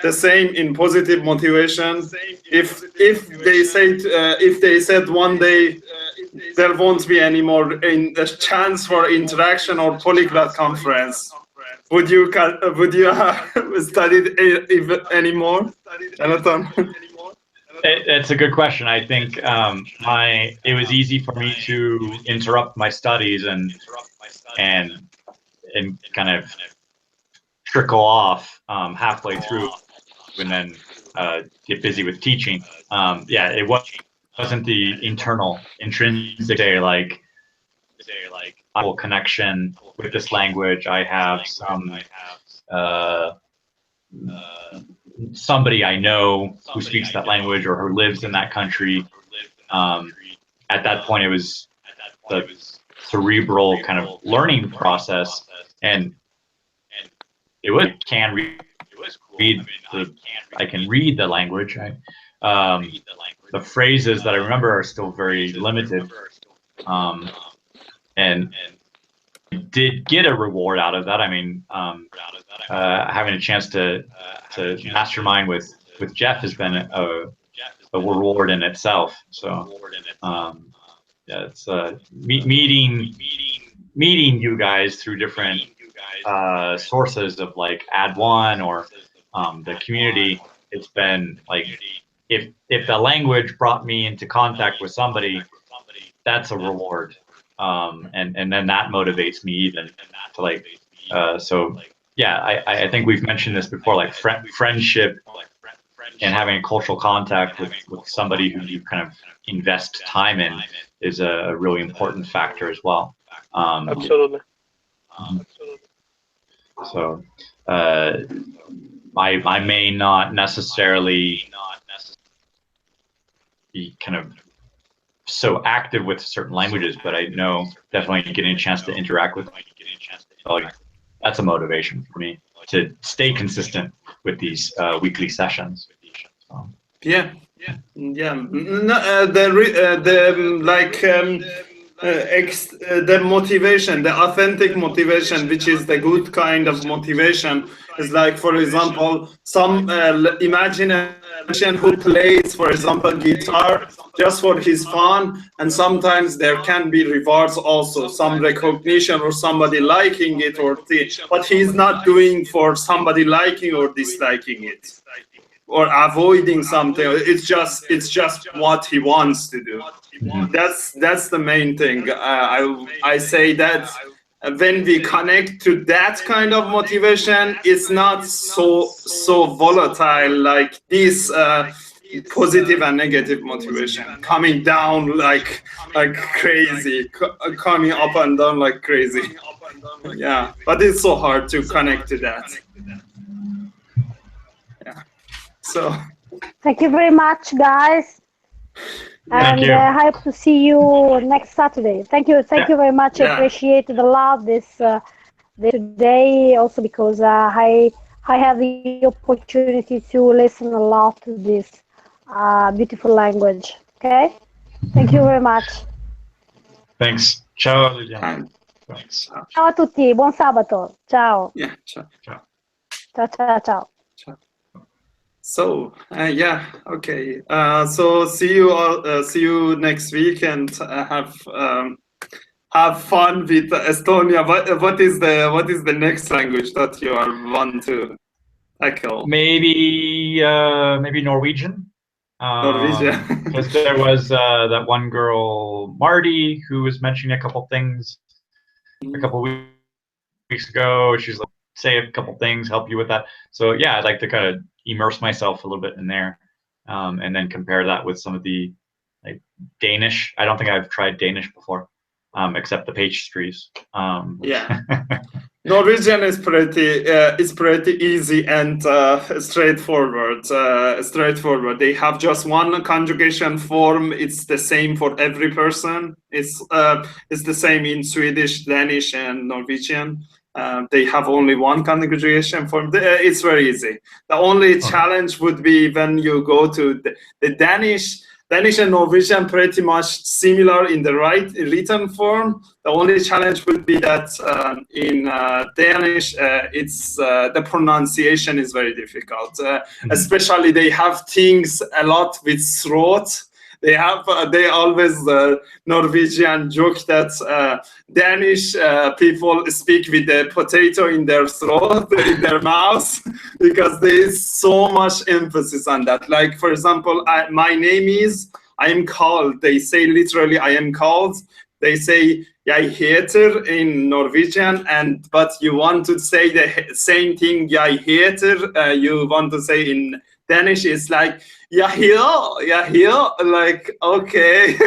The same in positive motivation. If they said one day there won't be any more a chance for interaction or polyglot conference, would you study anymore, Jonathan? It's a good question. I think it was easy for me to interrupt my studies and kind of trickle off halfway through, and then get busy with teaching. Yeah, it wasn't the internal, intrinsic like whole connection with this language. I have some somebody I know who speaks that language or who lives in that country. At that point, it was the cerebral kind of learning process, and it was I can read the language. The phrases that I remember are still very limited, and did get a reward out of that. I mean, having a chance to mastermind with Jeff has been a reward in itself. So yeah, it's meeting you guys through different sources of like Ad One or the community. It's been like if the language brought me into contact with somebody, that's a reward. And then that motivates me even to like so yeah, I think we've mentioned this before, like friendship and having a cultural contact with somebody who you kind of invest time in is a really important factor as well. Absolutely. So I may not necessarily be kind of so active with certain languages, but I know definitely getting a chance to interact with that's a motivation for me to stay consistent with these weekly sessions. Yeah. No, the motivation, the authentic motivation, which is the good kind of motivation, is like, for example, some imagine a musician who plays, for example, guitar just for his fun, and sometimes there can be rewards also, some recognition or somebody liking it, but he's not doing for somebody liking or disliking it or avoiding something. It's just what he wants to do. That's the main thing. I say that when we connect to that kind of motivation, it's not so volatile like this positive and negative motivation coming down like crazy, coming up and down like crazy. Yeah, but it's so hard to connect to that. Yeah. So. Thank you very much, guys. Thank And you. I hope to see you next Saturday. Thank you very much. I appreciate a lot this today, also because I have the opportunity to listen a lot to this beautiful language. Okay, thank you very much. Thanks. Ciao, Luciano. Thanks. Ciao a tutti, buon sabato. Ciao. Yeah. Ciao. Ciao. So yeah, okay. So see you all. See you next week, and have fun with Estonia. What is the next language that you want to tackle? Maybe Norwegian. Norwegian. Because there was that one girl, Marty, who was mentioning a couple things a couple weeks ago. She's like, say a couple things, help you with that. So yeah, I'd like to kind of immerse myself a little bit in there, and then compare that with some of the like Danish. I don't think I've tried Danish before, except the pastries. Yeah. Norwegian is pretty easy and straightforward. They have just one conjugation form. It's the same for every person. It's the same in Swedish, Danish, and Norwegian. They have only one conjugation form. It's very easy. The only challenge would be when you go to the Danish. Danish and Norwegian pretty much similar in the written form. The only challenge would be that in Danish, it's the pronunciation is very difficult. Especially they have things a lot with throat. They always Norwegian joke that Danish people speak with the potato in their throat, in their mouth, because there is so much emphasis on that. Like, for example, my name is, I am called. They say literally, I am called. They say, jeg heter in Norwegian, but you want to say the same thing, jeg heter, you want to say in Danish, it's like, yeah, here, like, okay.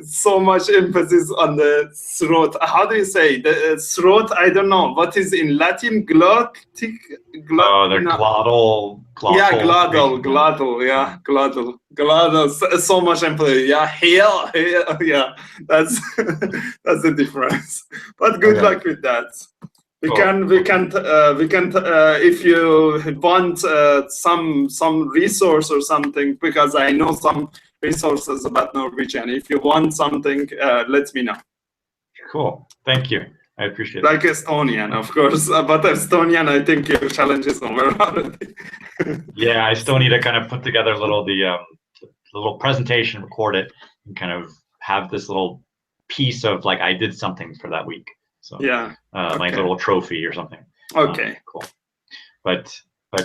So much emphasis on the throat. How do you say the throat? I don't know. What is in Latin? Glottic? They're glottal. Yeah, glottal. Yeah, glottal. So much emphasis. Yeah, here. Yeah, that's that's the difference. But good luck with that. We can if you want some resource or something, because I know some resources about Norwegian. If you want something, let me know. Cool, thank you. I appreciate it. Like Estonian, of course, but Estonian, I think your challenge is over already. Yeah, I still need to kind of put together the little presentation, record it, and kind of have this little piece of like I did something for that week. So yeah, like a little trophy or something. Okay, cool. But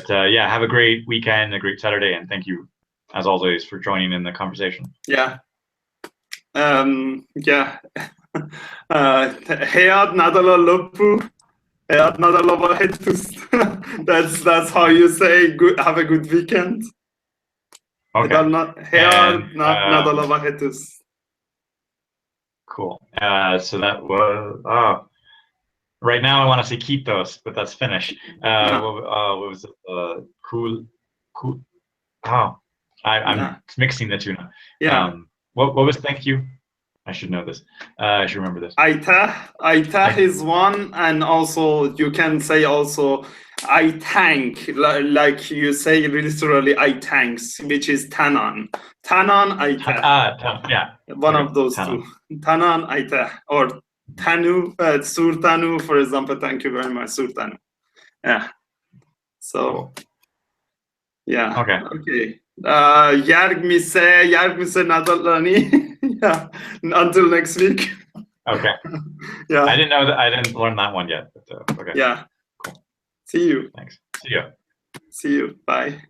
yeah, have a great weekend, a great Saturday, and thank you as always for joining in the conversation. Yeah. Yeah. Head nadala loppu. Head nadala vahetus. That's how you say good. Have a good weekend. Okay. Head nadala vahetus. Cool. So that was right now I want to say Kitos, but that's Finnish. What was it? Cool. Oh, I'm mixing the two now. Yeah. What was thank you? I should know this. I should remember this. Aitah is one, and also you can say also I thank, like you say literally I thanks, which is tanan. Tanan Aitah. Yeah. One Okay, of those tanan. two. Tanan Aitah or Tanu, Surtanu, for example. Thank you very much, Surtanu. Yeah. So. Cool. Yeah. Okay. Okay. Yarg mise nadalani. Yeah. Until next week. Okay. Yeah. I didn't know that. I didn't learn that one yet. But, okay. Yeah. Cool. See you. Thanks. See you. See you. Bye.